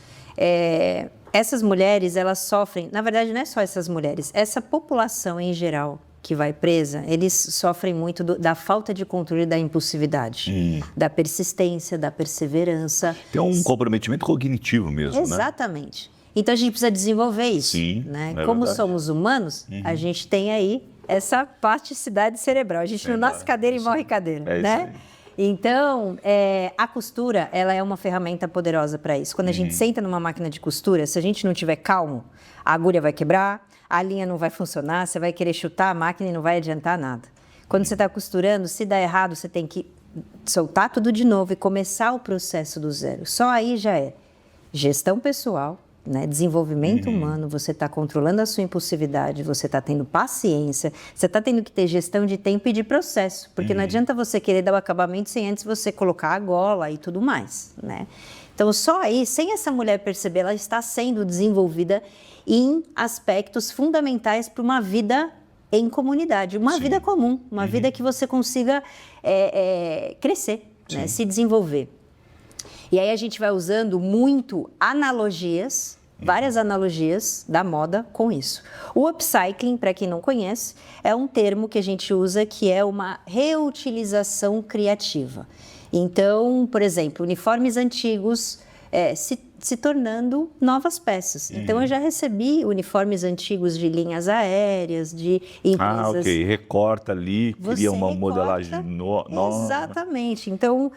Essas mulheres, elas sofrem... Na verdade, não é só essas mulheres. Essa população em geral que vai presa, eles sofrem muito da falta de controle da impulsividade, da persistência, da perseverança. Tem um comprometimento cognitivo mesmo, né? Exatamente. Então, a gente precisa desenvolver isso. Sim, né? É Como verdade. somos humanos, a gente tem aí essa plasticidade cerebral. A gente não nasce cadeira e morre cadeira, né? Então, a costura, ela é uma ferramenta poderosa para isso. Quando a gente senta numa máquina de costura, se a gente não tiver calmo, a agulha vai quebrar, a linha não vai funcionar, você vai querer chutar a máquina e não vai adiantar nada. Quando você está costurando, se dá errado, você tem que soltar tudo de novo e começar o processo do zero. Só aí já é gestão pessoal, né? Desenvolvimento humano, você está controlando a sua impulsividade, você está tendo paciência, você está tendo que ter gestão de tempo e de processo, porque não adianta você querer dar o acabamento sem antes você colocar a gola e tudo mais, né? Então, só aí, sem essa mulher perceber, ela está sendo desenvolvida em aspectos fundamentais para uma vida em comunidade, uma vida comum, uma vida que você consiga crescer, né? Se desenvolver. E aí a gente vai usando muito analogias, várias analogias da moda com isso. O upcycling, para quem não conhece, é um termo que a gente usa que é uma reutilização criativa. Então, por exemplo, uniformes antigos se tornando novas peças. Então, eu já recebi uniformes antigos de linhas aéreas, de empresas... Ah, ok. Recorta ali, cria uma modelagem nova. Exatamente. Então,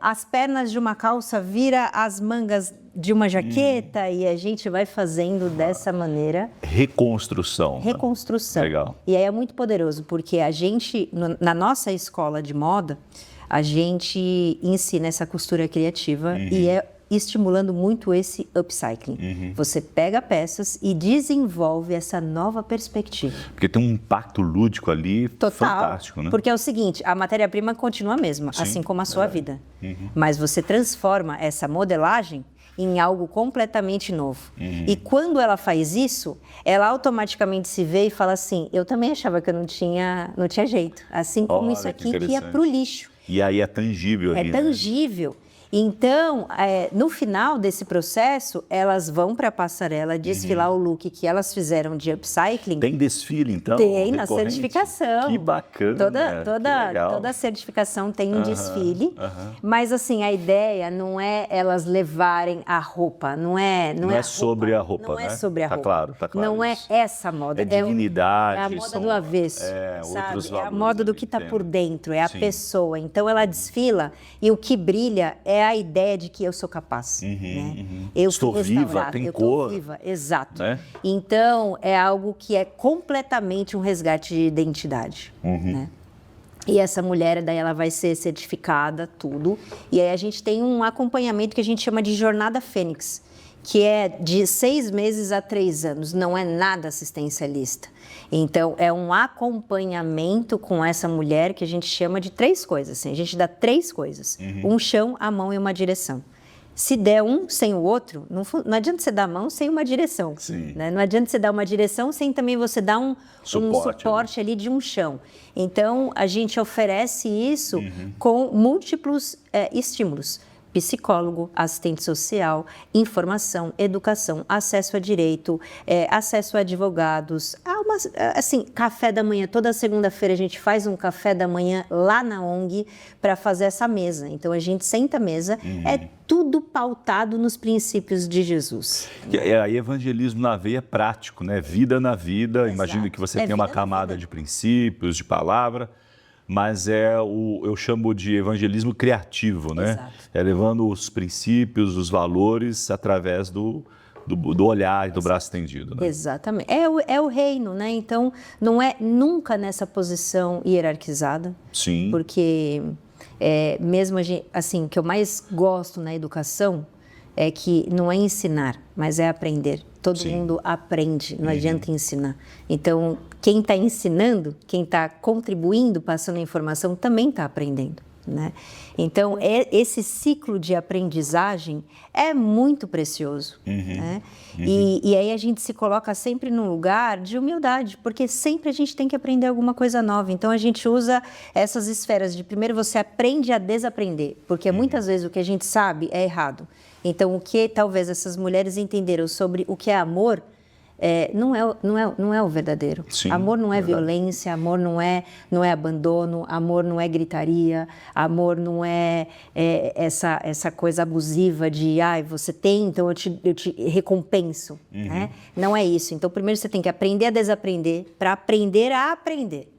as pernas de uma calça vira as mangas de uma jaqueta e a gente vai fazendo dessa maneira. Reconstrução. Reconstrução. Legal. E aí é muito poderoso, porque a gente, na nossa escola de moda, a gente ensina essa costura criativa e estimulando muito esse upcycling. Você pega peças e desenvolve essa nova perspectiva. Porque tem um impacto lúdico ali fantástico, né? Porque é o seguinte, a matéria-prima continua a mesma, assim como a sua vida. Mas você transforma essa modelagem em algo completamente novo. E quando ela faz isso, ela automaticamente se vê e fala assim, eu também achava que eu não tinha jeito. Assim como isso aqui que ia para o lixo. E aí é tangível. É tangível. Então, no final desse processo, elas vão para a passarela desfilar o look que elas fizeram de upcycling. Tem desfile, então? Tem na recorrente? certificação. Que bacana. Toda certificação tem um desfile. Mas, assim, a ideia não é elas levarem a roupa. Não é sobre a roupa, não né? é sobre a roupa. Tá claro. Não é essa moda. É dignidade. É a moda do avesso, sabe? Outros É a valores moda do ali, que está por entendo. dentro, é a Sim. pessoa. Então, ela desfila e o que brilha é a ideia de que eu sou capaz. Né? Eu Estou fui viva, restaurada, tem eu tô cor. viva, exato. Né? Então, é algo que é completamente um resgate de identidade. Né? E essa mulher, daí ela vai ser certificada, tudo. E aí a gente tem um acompanhamento que a gente chama de Jornada Fênix, que é de 6 meses a 3 anos, não é nada assistencialista. Então, é um acompanhamento com essa mulher que a gente chama de 3 coisas. Assim, a gente dá 3 coisas, um chão, a mão e uma direção. Se der um sem o outro, não adianta você dar a mão sem uma direção. Né? Não adianta você dar uma direção sem também você dar um suporte ali de um chão. Então, a gente oferece isso com múltiplos estímulos. Psicólogo, assistente social, informação, educação, acesso a direito, acesso a advogados. Assim, café da manhã. Toda segunda-feira a gente faz um café da manhã lá na ONG para fazer essa mesa. Então, a gente senta à mesa, é tudo pautado nos princípios de Jesus. E aí, evangelismo na veia é prático, né? Vida na vida. Exato. Imagino que você tem uma camada de princípios, de palavra, mas eu chamo de evangelismo criativo, né? Exato. É levando os princípios, os valores através do olhar e do braço estendido. Né? Exatamente. É o reino, né? Então, não é nunca nessa posição hierarquizada. Sim. Porque mesmo assim, o que eu mais gosto na educação é que não é ensinar, mas é aprender. Todo mundo aprende, não adianta ensinar. Então, quem está ensinando, quem está contribuindo, passando a informação, também está aprendendo. Né? Então, esse ciclo de aprendizagem é muito precioso. Né? E aí a gente se coloca sempre num lugar de humildade, porque sempre a gente tem que aprender alguma coisa nova. Então, a gente usa essas esferas de primeiro você aprende a desaprender, porque muitas vezes o que a gente sabe é errado. Então, o que talvez essas mulheres entenderam sobre o que é amor não é o verdadeiro. Sim, amor não é violência, amor não é abandono, amor não é gritaria, amor não é essa coisa abusiva de você tem, então eu te recompenso. Né? Não é isso. Então, primeiro você tem que aprender a desaprender para aprender a aprender.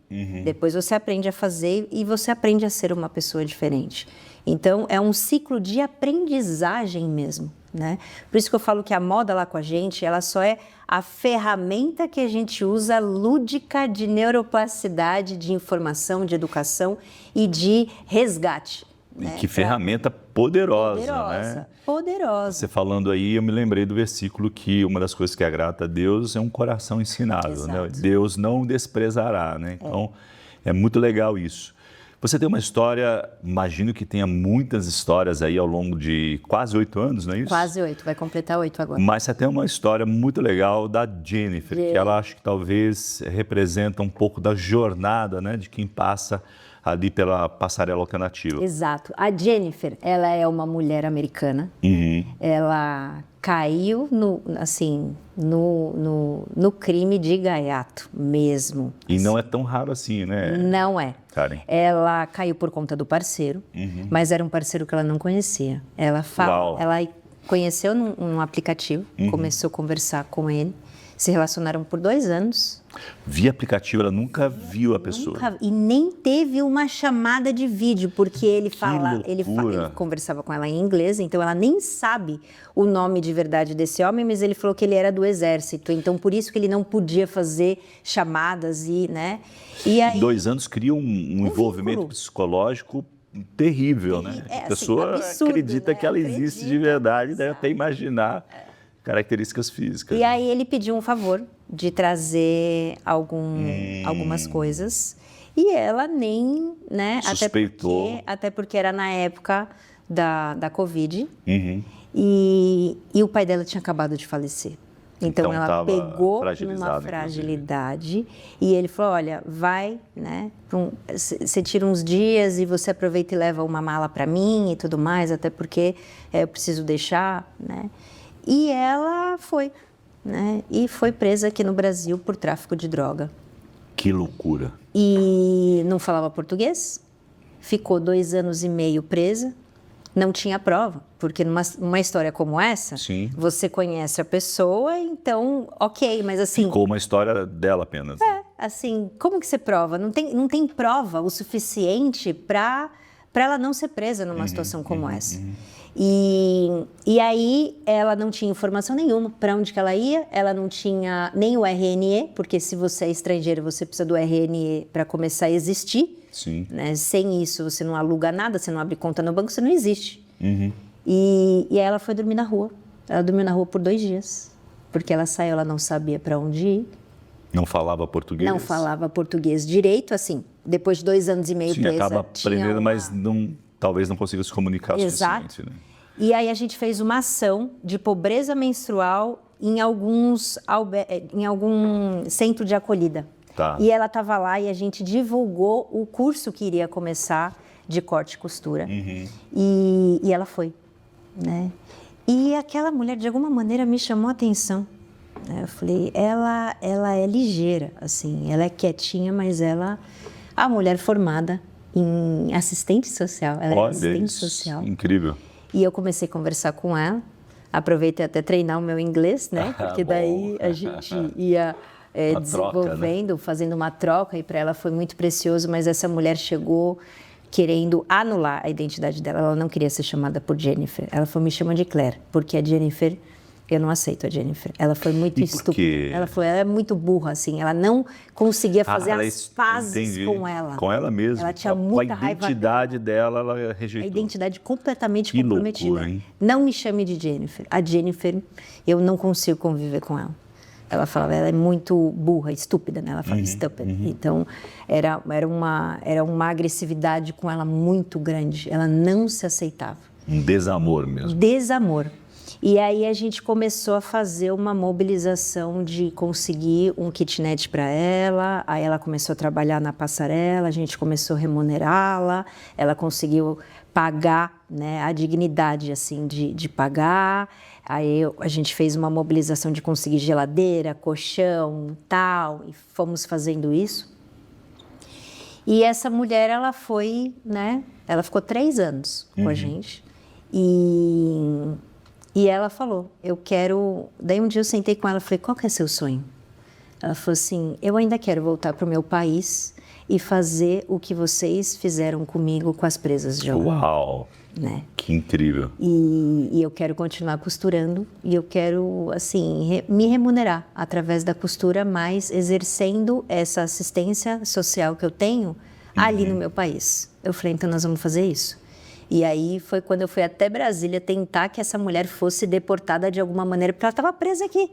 Depois você aprende a fazer e você aprende a ser uma pessoa diferente. Então, é um ciclo de aprendizagem mesmo, né? Por isso que eu falo que a moda lá com a gente, ela só é a ferramenta que a gente usa lúdica de neuroplasticidade, de informação, de educação e de resgate. E que ferramenta poderosa, né? Poderosa. Você falando aí, eu me lembrei do versículo que uma das coisas que agrada a Deus é um coração ensinável, né? Deus não desprezará, né? Então, é muito legal isso. Você tem uma história, imagino que tenha muitas histórias aí ao longo de quase 8 anos, não é isso? Quase 8, vai completar 8 agora. Mas você tem uma história muito legal da Jennifer, que ela acho que talvez representa um pouco da jornada, né, de quem passa ali pela passarela alternativa. Exato. A Jennifer, ela é uma mulher americana. Ela caiu no crime de gaiato mesmo. E não é tão raro assim, né? Não é. Karen. Ela caiu por conta do parceiro, mas era um parceiro que ela não conhecia. Ela conheceu num aplicativo, começou a conversar com ele, se relacionaram por 2 anos. Via aplicativo, ela nunca viu a pessoa. E nem teve uma chamada de vídeo, porque ele conversava com ela em inglês, então ela nem sabe o nome de verdade desse homem, mas ele falou que ele era do exército, então por isso que ele não podia fazer chamadas né? E aí, 2 anos cria um envolvimento vínculo psicológico terrível, né? A pessoa absurdo, absurda, né? Que ela existe de verdade, deve até imaginar características físicas. E aí ele pediu um favor de trazer algumas coisas e ela nem, né? Suspeitou. Até porque era na época da Covid e o pai dela tinha acabado de falecer. Então ela tava pegou fragilizada, numa fragilidade e ele falou, olha, vai, né? Você tira uns dias e você aproveita e leva uma mala para mim e tudo mais, até porque eu preciso deixar, né? E ela foi, né? E foi presa aqui no Brasil por tráfico de droga. Que loucura. E não falava português, ficou 2 anos e meio presa. Não tinha prova, porque numa história como essa, Sim. você conhece a pessoa, então, ok, mas assim... Ficou uma história dela apenas. Assim, como que você prova? Não tem prova o suficiente para ela não ser presa numa situação como essa. E aí, ela não tinha informação nenhuma para onde que ela ia, ela não tinha nem o RNE, porque se você é estrangeiro, você precisa do RNE para começar a existir. Sim. Né? Sem isso, você não aluga nada, você não abre conta no banco, você não existe. E aí ela foi dormir na rua. Ela dormiu na rua por 2 dias, porque ela saiu, ela não sabia para onde ir. Não falava português? Não falava português direito, assim, depois de 2 anos e meio presa. Acaba aprendendo, mas talvez não consiga se comunicar o suficiente. Né? E aí a gente fez uma ação de pobreza menstrual em algum centro de acolhida. Tá. E ela estava lá e a gente divulgou o curso que iria começar de corte e costura. E ela foi, né? E aquela mulher, de alguma maneira, me chamou a atenção. Eu falei, ela é ligeira, assim, ela é quietinha, mas a mulher formada em assistente social, ela é assistente social. Incrível. E eu comecei a conversar com ela, aproveitei até treinar o meu inglês, né? Porque daí a gente ia... desenvolvendo, troca, né? Fazendo uma troca, e para ela foi muito precioso, mas essa mulher chegou querendo anular a identidade dela, ela não queria ser chamada por Jennifer, ela falou, me chama de Claire, porque a Jennifer, eu não aceito a Jennifer, ela foi muito estúpida, ela falou, ela é muito burra, assim, ela não conseguia fazer as pazes com ela. Com ela mesma, ela tinha muita raiva. A identidade dela, ela rejeitou. A identidade completamente comprometida. Loucura, hein? Não me chame de Jennifer, a Jennifer, eu não consigo conviver com ela. Ela falava, ela é muito burra, estúpida, né? Ela fala stupid. Então, era uma agressividade com ela muito grande. Ela não se aceitava. Um desamor mesmo. Desamor. E aí a gente começou a fazer uma mobilização de conseguir um kitnet para ela. Aí ela começou a trabalhar na passarela, a gente começou a remunerá-la. Ela conseguiu pagar, né, a dignidade assim de pagar. Aí a gente fez uma mobilização de conseguir geladeira, colchão, tal, e fomos fazendo isso. E essa mulher, ela foi, né? Ela ficou 3 anos com a gente. E ela falou, eu quero... Daí um dia eu sentei com ela e falei, qual que é seu sonho? Ela falou assim, eu ainda quero voltar para o meu país e fazer o que vocês fizeram comigo com as presas de ouro. Uau! Né? Que incrível. E eu quero continuar costurando e eu quero, assim, me remunerar através da costura, mas exercendo essa assistência social que eu tenho ali no meu país. Eu falei, então nós vamos fazer isso. E aí foi quando eu fui até Brasília tentar que essa mulher fosse deportada de alguma maneira, porque ela estava presa aqui,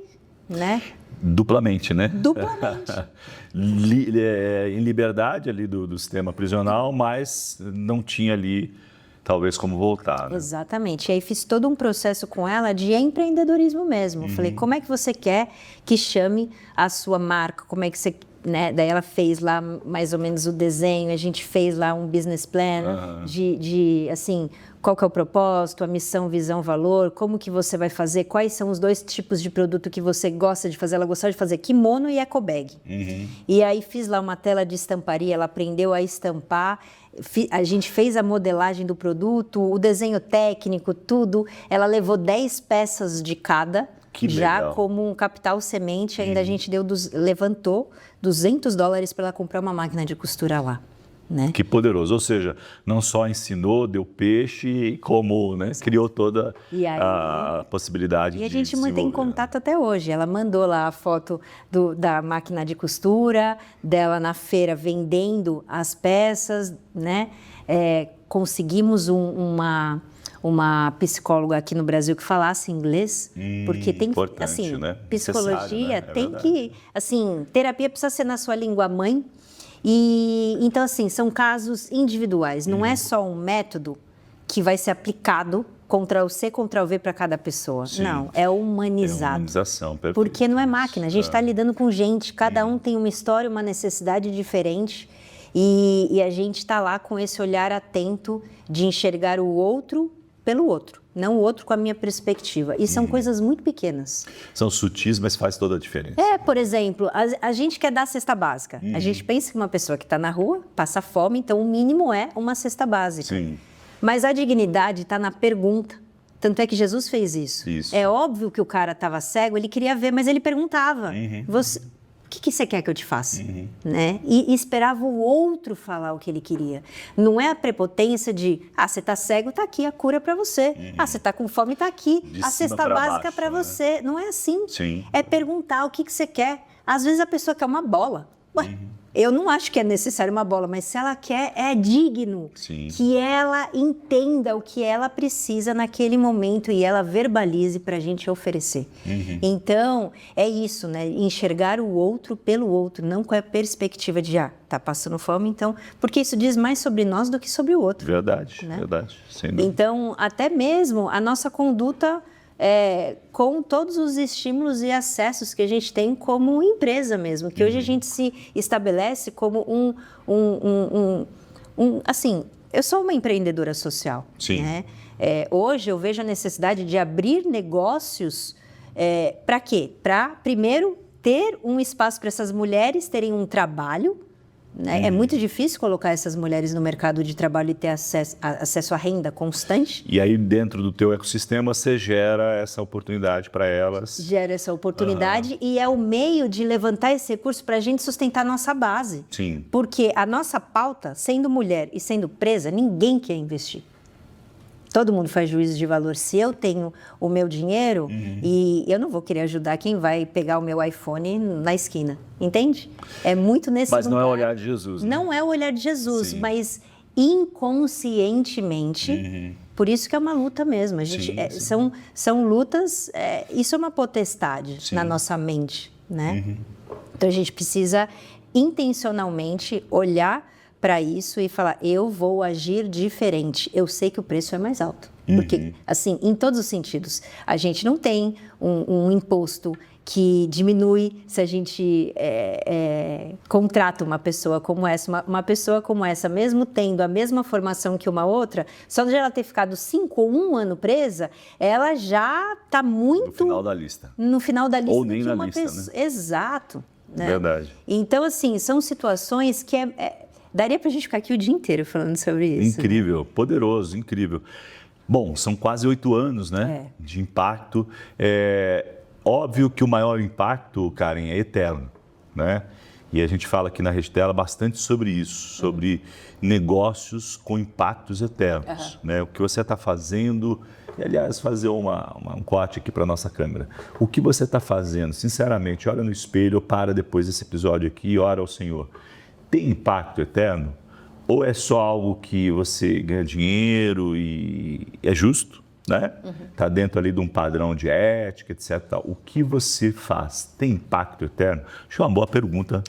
né? Duplamente, né? Duplamente. Em liberdade ali do sistema prisional, mas não tinha ali... talvez como voltar, né? Exatamente. E aí fiz todo um processo com ela de empreendedorismo mesmo. Falei, como é que você quer que chame a sua marca? Como é que você... Né? Daí ela fez lá mais ou menos o desenho, a gente fez lá um business plan de assim, qual que é o propósito, a missão, visão, valor, como que você vai fazer, quais são os 2 tipos de produto que você gosta de fazer. Ela gostava de fazer kimono e eco bag. E aí fiz lá uma tela de estamparia, ela aprendeu a estampar, a gente fez a modelagem do produto, o desenho técnico, tudo. Ela levou 10 peças de cada, já como um capital semente. Ainda a gente levantou $200 para ela comprar uma máquina de costura lá. Né? Que poderoso, ou seja, não só ensinou, deu peixe, como, né, criou toda a possibilidade de E a gente mantém contato até hoje. Ela mandou lá a foto da máquina de costura, dela na feira vendendo as peças, né? Conseguimos uma psicóloga aqui no Brasil que falasse inglês, porque tem que, assim, né? Psicologia, né? tem que, assim, terapia precisa ser na sua língua mãe. E então, assim, são casos individuais, não é só um método que vai ser aplicado Ctrl-C, Ctrl-V para cada pessoa. Sim. Não, é humanizado. É humanização, perfeito. Porque não é máquina, a gente está lidando com gente, cada um tem uma história, uma necessidade diferente e a gente está lá com esse olhar atento de enxergar o outro pelo outro, não o outro com a minha perspectiva. E são coisas muito pequenas. São sutis, mas faz toda a diferença. Por exemplo, a gente quer dar cesta básica. A gente pensa que uma pessoa que está na rua passa fome, então o mínimo é uma cesta básica. Sim. Mas a dignidade está na pergunta. Tanto é que Jesus fez isso. É óbvio que o cara estava cego, ele queria ver, mas ele perguntava: o que você quer que eu te faça? Né? E esperava o outro falar o que ele queria. Não é a prepotência de, você está cego, está aqui a cura para você. Você está com fome, está aqui a cesta básica para você. Não é assim. Sim. É perguntar o que você quer. Às vezes a pessoa quer uma bola. Ué, eu não acho que é necessário uma bola, mas se ela quer, é digno que ela entenda o que ela precisa naquele momento e ela verbalize para a gente oferecer. Então, é isso, né? Enxergar o outro pelo outro, não com a perspectiva de, tá passando fome, então... Porque isso diz mais sobre nós do que sobre o outro. Verdade, né? Verdade. Sem dúvida. Então, até mesmo a nossa conduta... com todos os estímulos e acessos que a gente tem como empresa mesmo, que hoje a gente se estabelece como assim, eu sou uma empreendedora social. Sim. Né? Hoje eu vejo a necessidade de abrir negócios para quê? Para, primeiro, ter um espaço para essas mulheres terem um trabalho. Né? É muito difícil colocar essas mulheres no mercado de trabalho e ter acesso à renda constante. E aí, dentro do teu ecossistema, você gera essa oportunidade para elas. Gera essa oportunidade e é o meio de levantar esse recurso para a gente sustentar a nossa base. Sim. Porque a nossa pauta, sendo mulher e sendo presa, ninguém quer investir. Todo mundo faz juízo de valor. Se eu tenho o meu dinheiro e eu não vou querer ajudar quem vai pegar o meu iPhone na esquina, entende? É muito nesse Mas lugar. não é o olhar de Jesus. Né? Não é o olhar de Jesus, mas inconscientemente, por isso que é uma luta mesmo. A gente, são lutas, isso é uma potestade na nossa mente, né? Então a gente precisa intencionalmente olhar para isso e falar, eu vou agir diferente. Eu sei que o preço é mais alto. Porque, assim, em todos os sentidos, a gente não tem um imposto que diminui se a gente contrata uma pessoa como essa. Uma pessoa como essa, mesmo tendo a mesma formação que uma outra, só de ela ter ficado 5 ou 1 ano presa, ela já está muito... No final da lista. No final da lista. Ou nem na lista, né? Exato. Né? Verdade. Então, assim, são situações que daria para a gente ficar aqui o dia inteiro falando sobre isso. Incrível, poderoso, incrível. Bom, são quase 8 anos, né, de impacto. Óbvio que o maior impacto, Karen, é eterno, né? E a gente fala aqui na Rede Tela bastante sobre isso, sobre negócios com impactos eternos, né? O que você está fazendo, e aliás, fazer um corte aqui para a nossa câmera. O que você está fazendo, sinceramente, olha no espelho, para depois desse episódio aqui e ora ao Senhor. Tem impacto eterno? Ou é só algo que você ganha dinheiro e é justo, né? Está dentro ali de um padrão de ética, etc. O que você faz tem impacto eterno? Acho uma boa pergunta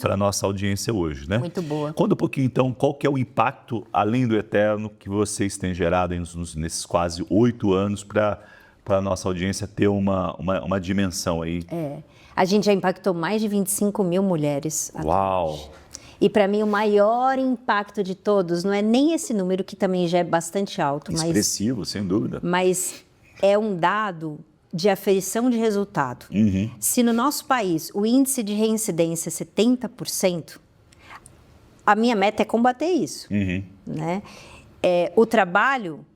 para a nossa audiência hoje, né? Muito boa. Conta um pouquinho, então, qual que é o impacto, além do eterno, que vocês têm gerado nesses quase 8 anos para a nossa audiência ter uma dimensão aí? A gente já impactou mais de 25 mil mulheres. Uau! E para mim o maior impacto de todos não é nem esse número, que também já é bastante alto. Expressivo, sem dúvida. Mas é um dado de aferição de resultado. Se no nosso país o índice de reincidência é 70%, a minha meta é combater isso. Né? O trabalho,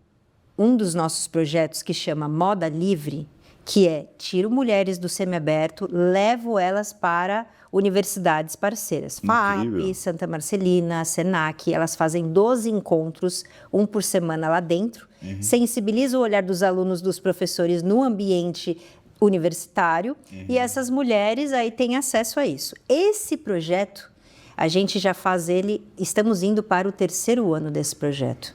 um dos nossos projetos que chama Moda Livre, que tiro mulheres do semiaberto, levo elas para universidades parceiras. FAAP, Santa Marcelina, Senac, elas fazem 12 encontros, um por semana lá dentro, sensibiliza o olhar dos alunos, dos professores no ambiente universitário, e essas mulheres aí têm acesso a isso. Esse projeto, a gente já faz estamos indo para o 3º ano desse projeto.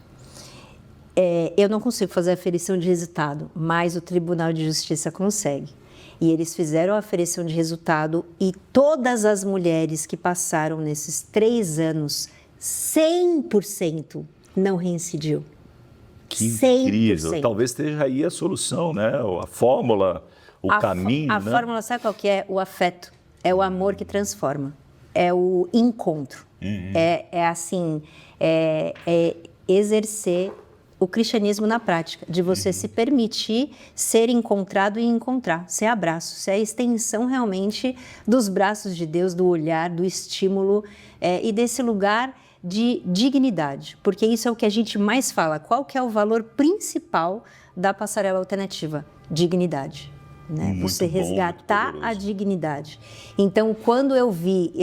Eu não consigo fazer a aferição de resultado, mas o Tribunal de Justiça consegue. E eles fizeram a aferição de resultado e todas as mulheres que passaram nesses 3 anos, 100% não reincidiu. Que incrível. 100%. Talvez esteja aí a solução, né? A fórmula, o caminho, A né? fórmula, sabe qual que é? O afeto. É o amor que transforma. É o encontro. É assim, é exercer o cristianismo na prática, de você se permitir ser encontrado e encontrar, ser abraço, ser a extensão realmente dos braços de Deus, do olhar, do estímulo e desse lugar de dignidade, porque isso é o que a gente mais fala. Qual que é o valor principal da passarela alternativa? Dignidade. Né? Você resgatar a dignidade. Então, quando eu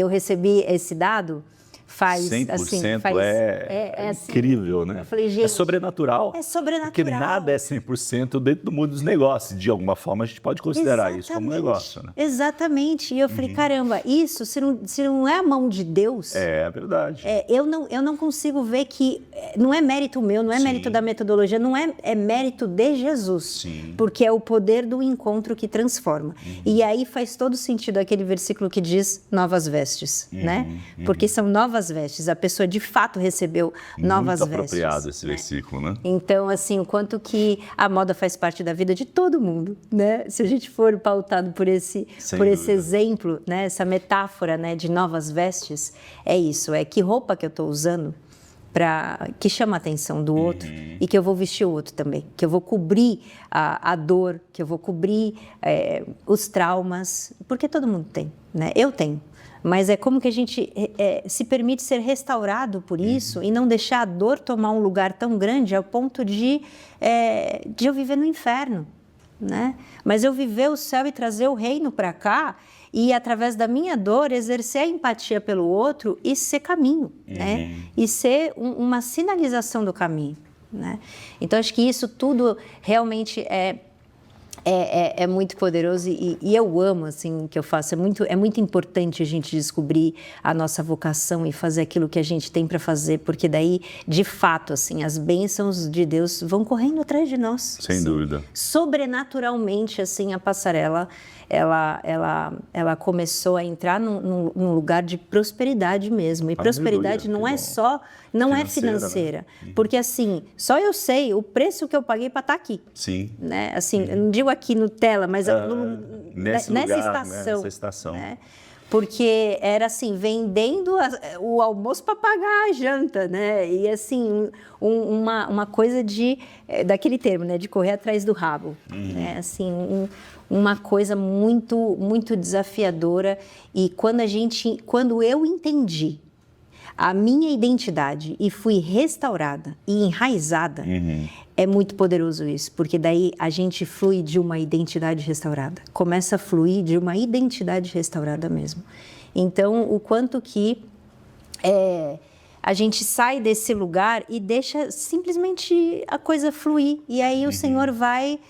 recebi esse dado, faz 100% assim, é assim, incrível, né? Eu falei, gente, é sobrenatural. É sobrenatural. Porque nada é 100% dentro do mundo dos negócios. De alguma forma, a gente pode considerar isso como um negócio, né? Exatamente. E eu falei, caramba, isso, se não é a mão de Deus... É verdade. Eu não consigo ver que... Não é mérito meu, não é mérito da metodologia, não é mérito de Jesus. Sim. Porque é o poder do encontro que transforma. E aí faz todo sentido aquele versículo que diz novas vestes, né? Porque são novas vestes. A pessoa de fato recebeu novas vestes. Muito apropriado esse versículo, né? Então, assim, o quanto que a moda faz parte da vida de todo mundo, né? Se a gente for pautado por esse exemplo, né? Essa metáfora, né? De novas vestes, é isso. É que roupa que eu estou usando que chama a atenção do outro e que eu vou vestir o outro também. Que eu vou cobrir a dor, que eu vou cobrir os traumas, porque todo mundo tem, né? Eu tenho. Mas é como que a gente se permite ser restaurado por isso e não deixar a dor tomar um lugar tão grande ao ponto de eu viver no inferno, né? Mas eu viver o céu e trazer o reino para cá e, através da minha dor, exercer a empatia pelo outro e ser caminho, né? E ser uma sinalização do caminho, né? Então, acho que isso tudo realmente é muito poderoso e eu amo assim, o que eu faço. É muito importante a gente descobrir a nossa vocação e fazer aquilo que a gente tem para fazer, porque daí, de fato, assim, as bênçãos de Deus vão correndo atrás de nós. Sem dúvida. Sobrenaturalmente, assim, a passarela, ela começou a entrar num lugar de prosperidade mesmo. E prosperidade não é só, não é financeira. Né? Porque, assim, só eu sei o preço que eu paguei para estar aqui. Sim. Né? Assim, eu não digo aqui no tela, mas nessa estação. Né? Porque era assim, vendendo o almoço para pagar a janta, né? E assim, uma coisa daquele termo, né? De correr atrás do rabo. Né? Assim, uma coisa muito, muito desafiadora. E quando eu entendi a minha identidade e fui restaurada e enraizada, é muito poderoso isso, porque daí a gente flui de uma identidade restaurada, começa a fluir de uma identidade restaurada mesmo. Então, o quanto que a gente sai desse lugar e deixa simplesmente a coisa fluir, e aí o Senhor vai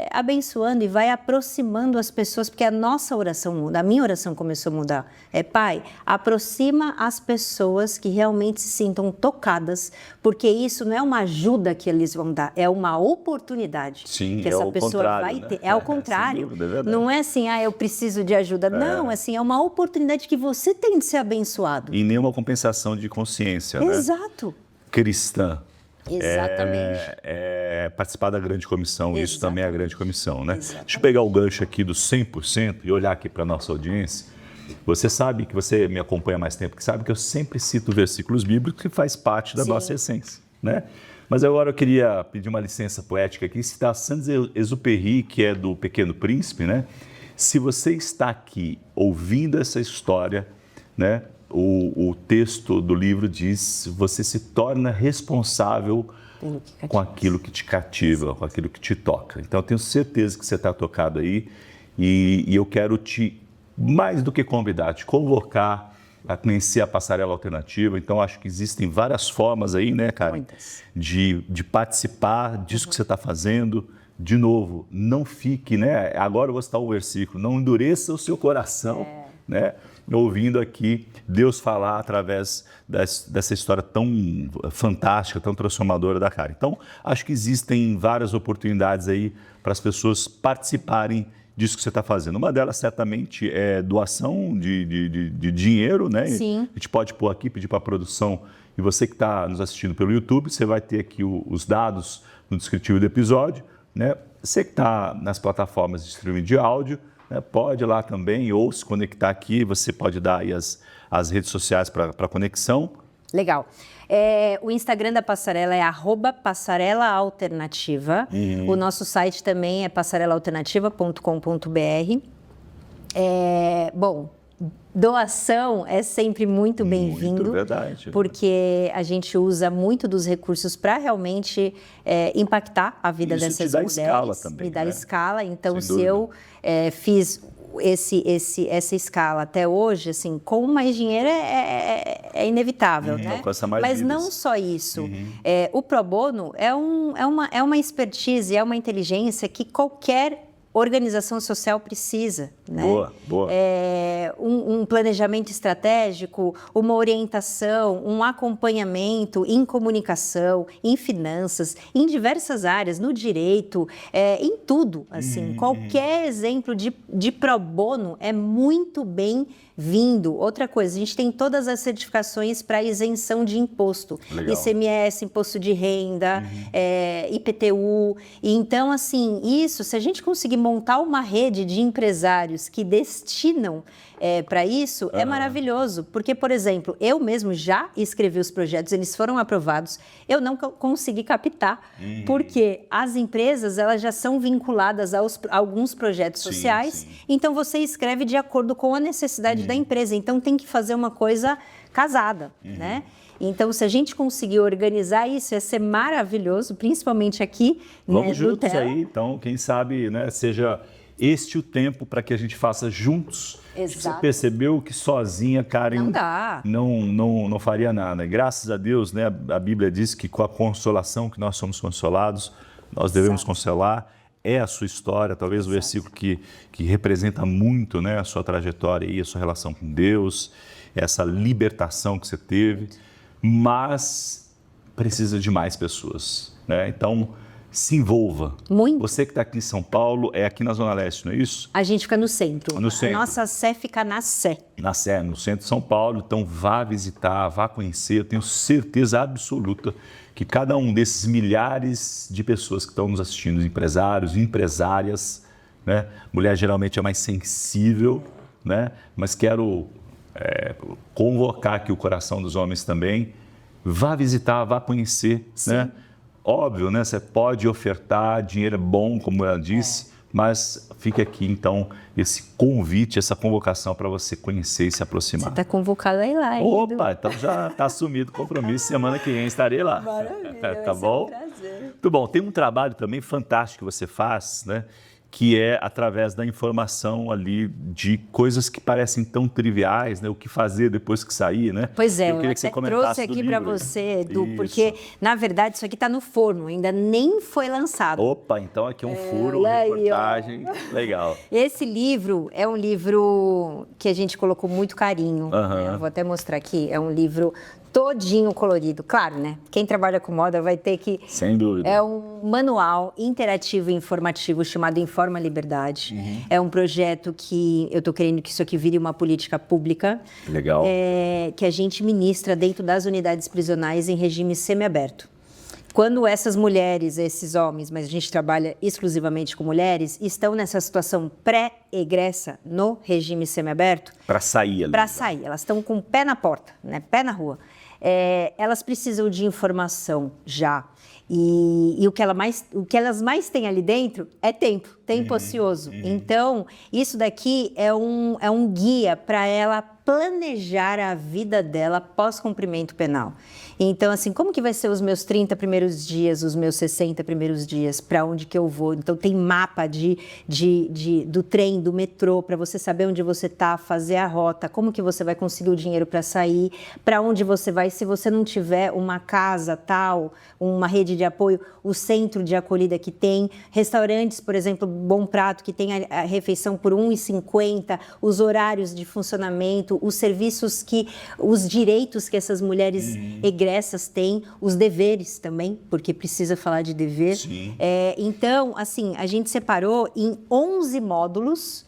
abençoando e vai aproximando as pessoas, porque a nossa oração muda, a minha oração começou a mudar. Pai, aproxima as pessoas que realmente se sintam tocadas, porque isso não é uma ajuda que eles vão dar, é uma oportunidade. Sim, que essa pessoa vai ter. É ao contrário. Sem dúvida, é não é assim, eu preciso de ajuda. Não, assim, é uma oportunidade que você tem de ser abençoado. E nenhuma compensação de consciência, né? Exato. Cristã. Exatamente. Participar da grande comissão, isso também é a grande comissão, né? Exatamente. Deixa eu pegar o gancho aqui do 100% e olhar aqui para a nossa audiência. Você sabe que você me acompanha há mais tempo, que sabe que eu sempre cito versículos bíblicos que faz parte da nossa essência, né? Mas agora eu queria pedir uma licença poética aqui e citar Saint-Exupéry, que é do Pequeno Príncipe, né? Se você está aqui ouvindo essa história, né? O texto do livro diz: você se torna responsável com aquilo que te cativa, com aquilo que te toca. Então, eu tenho certeza que você está tocado aí e eu quero mais do que convidar, te convocar a conhecer a passarela alternativa. Então, acho que existem várias formas aí, né, Karen, de participar disso que você está fazendo. De novo, não fique, né? Agora eu vou citar um versículo: não endureça o seu coração, né? Ouvindo aqui Deus falar através dessa história tão fantástica, tão transformadora da Karen. Então, acho que existem várias oportunidades aí para as pessoas participarem disso que você está fazendo. Uma delas, certamente, é doação de dinheiro, né? Sim. A gente pode pôr aqui, pedir para a produção E você que está nos assistindo pelo YouTube, você vai ter aqui os dados no descritivo do episódio, né? Você que está nas plataformas de streaming de áudio, né, pode ir lá também, ou se conectar aqui, você pode dar aí as redes sociais para conexão. Legal. O Instagram da Passarela é @passarelaalternativa. O nosso site também é passarelaalternativa.com.br. Bom, doação é sempre muito bem-vindo. Muito verdade. Porque a gente usa muito dos recursos para realmente impactar a vida Isso dessas te dá mulheres. escala também, Me dá né? escala. Então, Sem se dúvida. eu fiz essa escala até hoje, assim, com mais dinheiro é inevitável, né? Alcança mais Mas vidas. não só isso. O pro bono é uma expertise, é uma inteligência que qualquer organização social precisa, né? Boa. Um planejamento estratégico, uma orientação, um acompanhamento em comunicação, em finanças, em diversas áreas, no direito, em tudo, assim. Qualquer exemplo de pro bono é muito bem-vindo. Outra coisa, a gente tem todas as certificações para isenção de imposto. Legal. ICMS, imposto de renda, IPTU. E então, assim, se a gente conseguir montar uma rede de empresários que destinam para isso, é maravilhoso. Porque, por exemplo, eu mesmo já escrevi os projetos, eles foram aprovados, eu não consegui captar, porque as empresas elas já são vinculadas a alguns projetos sociais, então você escreve de acordo com a necessidade da empresa, então tem que fazer uma coisa casada, né? Então, se a gente conseguir organizar isso, ia ser maravilhoso, principalmente aqui, Vamos né, juntos Tela. aí, então, quem sabe, né, seja este o tempo para que a gente faça juntos. Exato. Você percebeu que sozinha, Karen, Não dá. não faria nada. Graças a Deus, né, a Bíblia diz que com a consolação que nós somos consolados, nós devemos consolar. É a sua história, talvez o versículo que representa muito, né, a sua trajetória e a sua relação com Deus, essa libertação que você teve, mas precisa de mais pessoas, né? Então, se envolva. Muito. Você que está aqui em São Paulo, é aqui na Zona Leste, não é isso? A gente fica no centro. No centro. A nossa Sé fica na Sé. Na Sé, no centro de São Paulo. Então, vá visitar, vá conhecer. Eu tenho certeza absoluta que cada um desses milhares de pessoas que estão nos assistindo, empresários, empresárias, né? Mulher geralmente é mais sensível, né? Mas quero convocar aqui o coração dos homens também. Vá visitar, vá conhecer, né? Óbvio, né? Você pode ofertar, dinheiro é bom, como ela disse, mas fica aqui, então, esse convite, essa convocação para você conhecer e se aproximar. Você está convocado aí lá, hein? Opa, então já está assumido o compromisso, semana que vem estarei lá. Maravilha, Tá bom? vai ser um prazer. Muito bom, tem um trabalho também fantástico que você faz, né? Que é através da informação ali de coisas que parecem tão triviais, né? O que fazer depois que sair, né? Pois é, eu queria que você até comentasse trouxe do aqui para livro aí. você, Edu, Isso. porque, na verdade, isso aqui está no forno, ainda nem foi lançado. Opa, então aqui é um furo, olha aí, reportagem, legal. Esse livro é um livro que a gente colocou muito carinho. Né? Eu vou até mostrar aqui. É um livro todinho colorido. Claro, né? Quem trabalha com moda vai ter que... Sem dúvida. É um manual interativo e informativo chamado Informa Liberdade. É um projeto que eu estou querendo que isso aqui vire uma política pública. Legal. Que a gente ministra dentro das unidades prisionais em regime semiaberto. Quando essas mulheres, esses homens, mas a gente trabalha exclusivamente com mulheres, estão nessa situação pré-egressa no regime semiaberto. Para sair ali. Para sair. Elas estão com o pé na porta, né? Pé na rua. Elas precisam de informação já. E o que elas mais têm ali dentro é tempo ocioso. Então, isso daqui é um guia para ela planejar a vida dela pós-cumprimento penal. Então, assim, como que vai ser os meus 30 primeiros dias, os meus 60 primeiros dias, para onde que eu vou? Então, tem mapa do trem, do metrô, para você saber onde você está, fazer a rota, como que você vai conseguir o dinheiro para sair, para onde você vai, se você não tiver uma casa tal, uma rede de apoio, o centro de acolhida que tem, restaurantes, por exemplo, Bom Prato, que tem a refeição por R$ 1,50, os horários de funcionamento, os serviços os direitos que essas mulheres egressas têm, os deveres também, porque precisa falar de dever. Sim. Então, assim, a gente separou em 11 módulos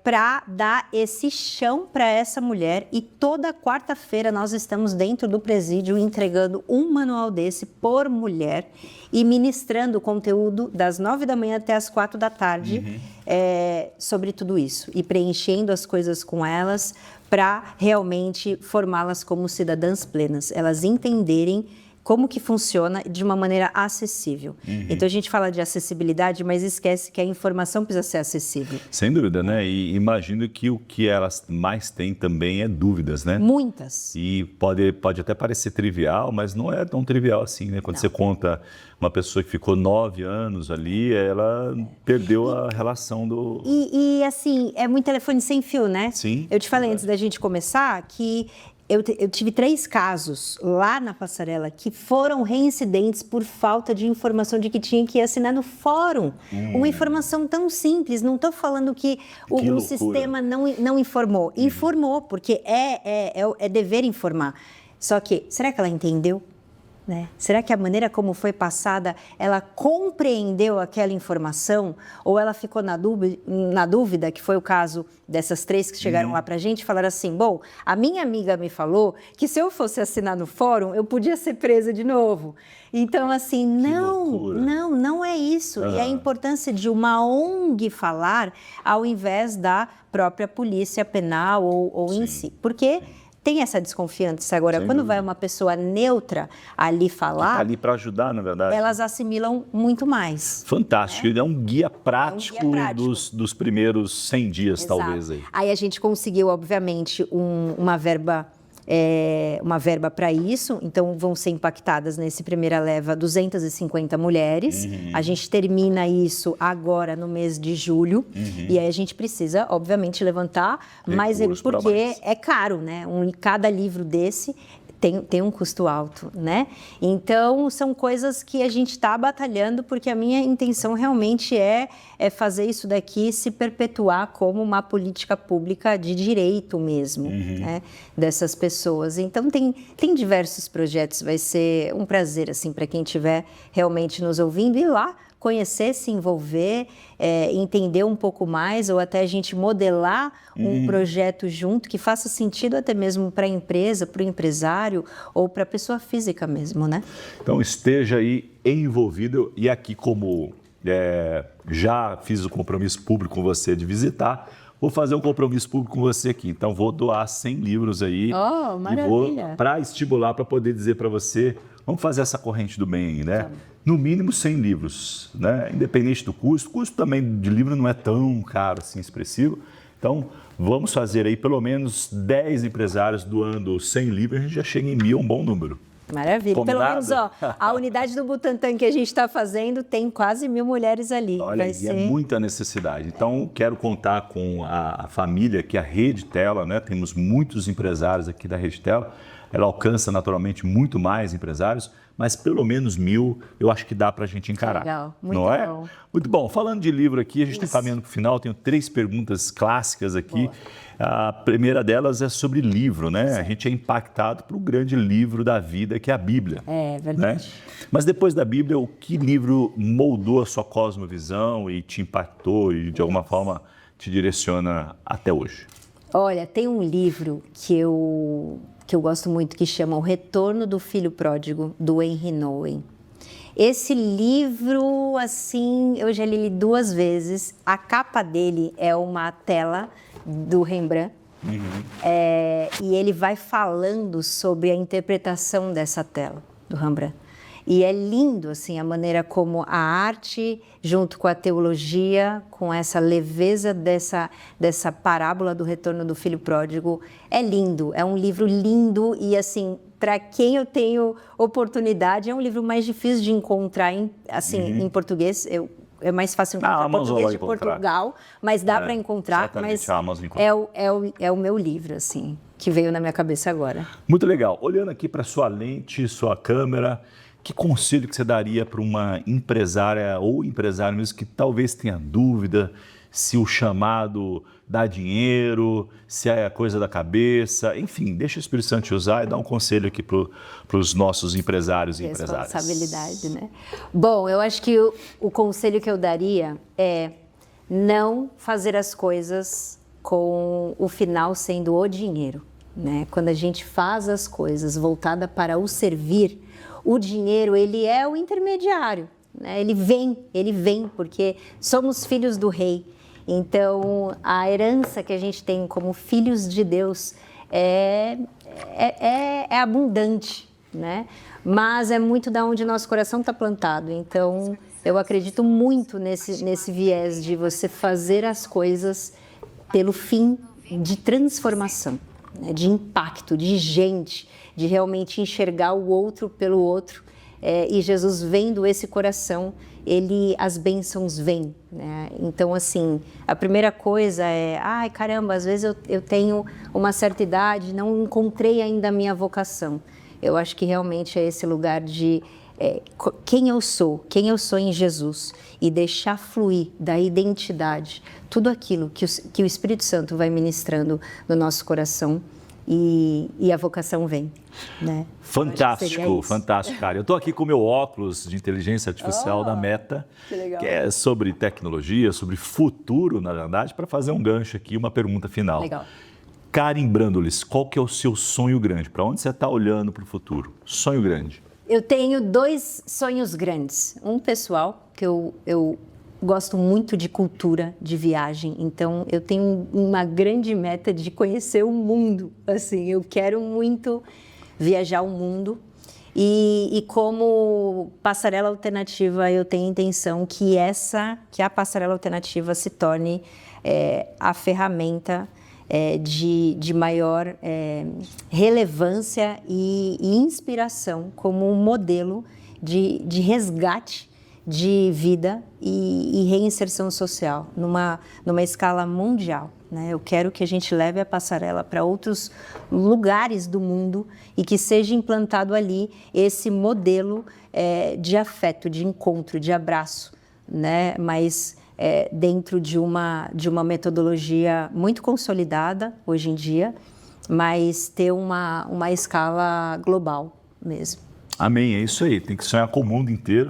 para dar esse chão para essa mulher. E toda quarta-feira nós estamos dentro do presídio entregando um manual desse por mulher e ministrando conteúdo das 9 da manhã até as 4 da tarde sobre tudo isso e preenchendo as coisas com elas para realmente formá-las como cidadãs plenas, elas entenderem como que funciona de uma maneira acessível. Então, a gente fala de acessibilidade, mas esquece que a informação precisa ser acessível. Sem dúvida, né? E imagino que o que elas mais têm também é dúvidas, né? Muitas. E pode até parecer trivial, mas não é tão trivial assim, né? Quando você conta uma pessoa que ficou 9 anos ali, ela perdeu a relação do... E assim, é muito telefone sem fio, né? Sim. Eu te falei antes da gente começar que eu tive 3 casos lá na passarela que foram reincidentes por falta de informação de que tinha que assinar no fórum. Uma informação tão simples, não estou falando que o sistema não informou. Informou, porque é dever informar. Só que, será que ela entendeu? Né? Será que a maneira como foi passada, ela compreendeu aquela informação ou ela ficou na dúvida, que foi o caso dessas 3 que chegaram lá para a gente, falaram assim, bom, a minha amiga me falou que se eu fosse assinar no fórum, eu podia ser presa de novo. Então, assim, não é isso. E a importância de uma ONG falar ao invés da própria polícia penal ou em si. Porque... tem essa desconfiança agora. Quando vai uma pessoa neutra ali falar... ali para ajudar, na verdade. Elas assimilam muito mais. Fantástico. Ele é um guia prático, dos primeiros 100 dias, talvez. Aí a gente conseguiu, obviamente, uma verba para isso. Então, vão ser impactadas nesse primeira leva 250 mulheres. A gente termina isso agora no mês de julho. E aí a gente precisa, obviamente, levantar mais porque é caro, né? Cada livro desse tem um custo alto, né? Então, são coisas que a gente está batalhando, porque a minha intenção realmente é fazer isso daqui se perpetuar como uma política pública de direito mesmo, né? Dessas pessoas. Então, tem diversos projetos, vai ser um prazer, assim, para quem estiver realmente nos ouvindo, ir lá, conhecer, se envolver, entender um pouco mais, ou até a gente modelar um projeto junto que faça sentido até mesmo para a empresa, para o empresário ou para a pessoa física mesmo, né? Então, esteja aí envolvido e aqui como já fiz o compromisso público com você de visitar, vou fazer um compromisso público com você aqui. Então, vou doar 100 livros aí. Oh, maravilha! Para estimular, para poder dizer para você, vamos fazer essa corrente do bem aí, né? No mínimo 100 livros, né? Independente do custo. O custo também de livro não é tão caro, assim, expressivo. Então, vamos fazer aí pelo menos 10 empresários doando 100 livros, a gente já chega em 1000, um bom número. Maravilha. Combinado? Pelo menos, a unidade do Butantan que a gente está fazendo tem quase 1000 mulheres ali. Olha, é muita necessidade. Então, quero contar com a família, que é a Rede Tela, né? Temos muitos empresários aqui da Rede Tela. Ela alcança naturalmente muito mais empresários, mas pelo menos 1000 eu acho que dá para a gente encarar. Legal, muito não bom. Muito bom. Falando de livro aqui, a gente está caminhando para o final, tenho 3 perguntas clássicas aqui. Boa. A primeira delas é sobre livro, né? Sim. A gente é impactado por um grande livro da vida, que é a Bíblia. É verdade. Né? Mas depois da Bíblia, o que livro moldou a sua cosmovisão e te impactou e de alguma forma te direciona até hoje? Olha, tem um livro que eu gosto muito, que chama O Retorno do Filho Pródigo, do Henry Nouwen. Esse livro, assim, eu já li ele 2 vezes. A capa dele é uma tela do Rembrandt. E ele vai falando sobre a interpretação dessa tela do Rembrandt. E é lindo, assim, a maneira como a arte, junto com a teologia, com essa leveza dessa parábola do retorno do filho pródigo, é lindo. É um livro lindo e, assim, para quem eu tenho oportunidade, é um livro mais difícil de encontrar, em português. É mais fácil encontrar português de Portugal, mas dá para encontrar. Mas é o meu livro, assim, que veio na minha cabeça agora. Muito legal. Olhando aqui para sua lente, sua câmera, que conselho que você daria para uma empresária ou empresário mesmo que talvez tenha dúvida se o chamado dá dinheiro, se é coisa da cabeça, enfim, deixa o Espírito Santo te usar e dar um conselho aqui para os nossos empresários e empresárias. Responsabilidade, né? Bom, eu acho que o conselho que eu daria é: não fazer as coisas com o final sendo o dinheiro, né? Quando a gente faz as coisas voltada para o servir, o dinheiro, ele é o intermediário, né? Ele vem porque somos filhos do rei. Então, a herança que a gente tem como filhos de Deus é abundante, né? Mas é muito da onde nosso coração está plantado. Então, eu acredito muito nesse viés de você fazer as coisas pelo fim de transformação, né? De impacto, de gente, de realmente enxergar o outro pelo outro. E Jesus, vendo esse coração, as bênçãos vêm, né? Então, assim, a primeira coisa é, ai, caramba, às vezes eu tenho uma certa idade, não encontrei ainda a minha vocação. Eu acho que realmente é esse lugar de quem eu sou em Jesus, e deixar fluir da identidade tudo aquilo que o Espírito Santo vai ministrando no nosso coração. E a vocação vem, né? Fantástico, fantástico, cara. Eu estou aqui com o meu óculos de inteligência artificial da Meta, que é sobre tecnologia, sobre futuro, na verdade, para fazer um gancho aqui, uma pergunta final. Legal. Karen Brandolis, qual que é o seu sonho grande? Para onde você está olhando para o futuro? Sonho grande. Eu tenho 2 sonhos grandes. Um pessoal, que eu gosto muito de cultura, de viagem, então eu tenho uma grande meta de conhecer o mundo, assim, eu quero muito viajar o mundo e como passarela alternativa eu tenho a intenção que a passarela alternativa se torne a ferramenta de maior relevância e inspiração como um modelo de resgate de vida e reinserção social numa escala mundial, né? Eu quero que a gente leve a passarela para outros lugares do mundo e que seja implantado ali esse modelo de afeto, de encontro, de abraço, né? Mas dentro de uma metodologia muito consolidada hoje em dia, mas ter uma escala global mesmo. Amém, é isso aí. Tem que sonhar com o mundo inteiro,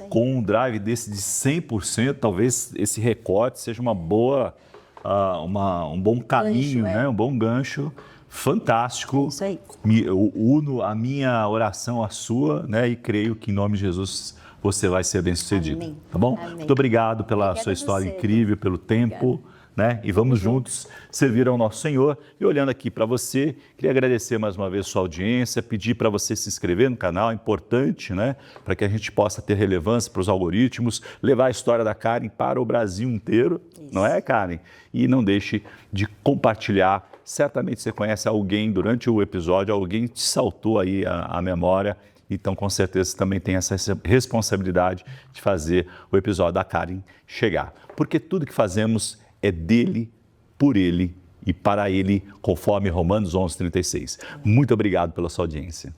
com um drive desse de 100%, talvez esse recorte seja uma boa, um bom caminho, gancho, né? Um bom gancho, fantástico. É isso aí. Eu uno a minha oração à sua, né? E creio que em nome de Jesus você vai ser bem-sucedido. Amém. Tá bom? Amém. Muito obrigado pela sua história incrível, pelo tempo. Né? E vamos juntos servir ao nosso Senhor. E olhando aqui para você, queria agradecer mais uma vez a sua audiência, pedir para você se inscrever no canal, é importante, né? Para que a gente possa ter relevância para os algoritmos, levar a história da Karen para o Brasil inteiro, não é, Karen? E não deixe de compartilhar. Certamente você conhece alguém durante o episódio, alguém te saltou aí a memória. Então, com certeza, também tem essa responsabilidade de fazer o episódio da Karen chegar. Porque tudo que fazemos é dele, por ele e para ele, conforme Romanos 11:36. Muito obrigado pela sua audiência.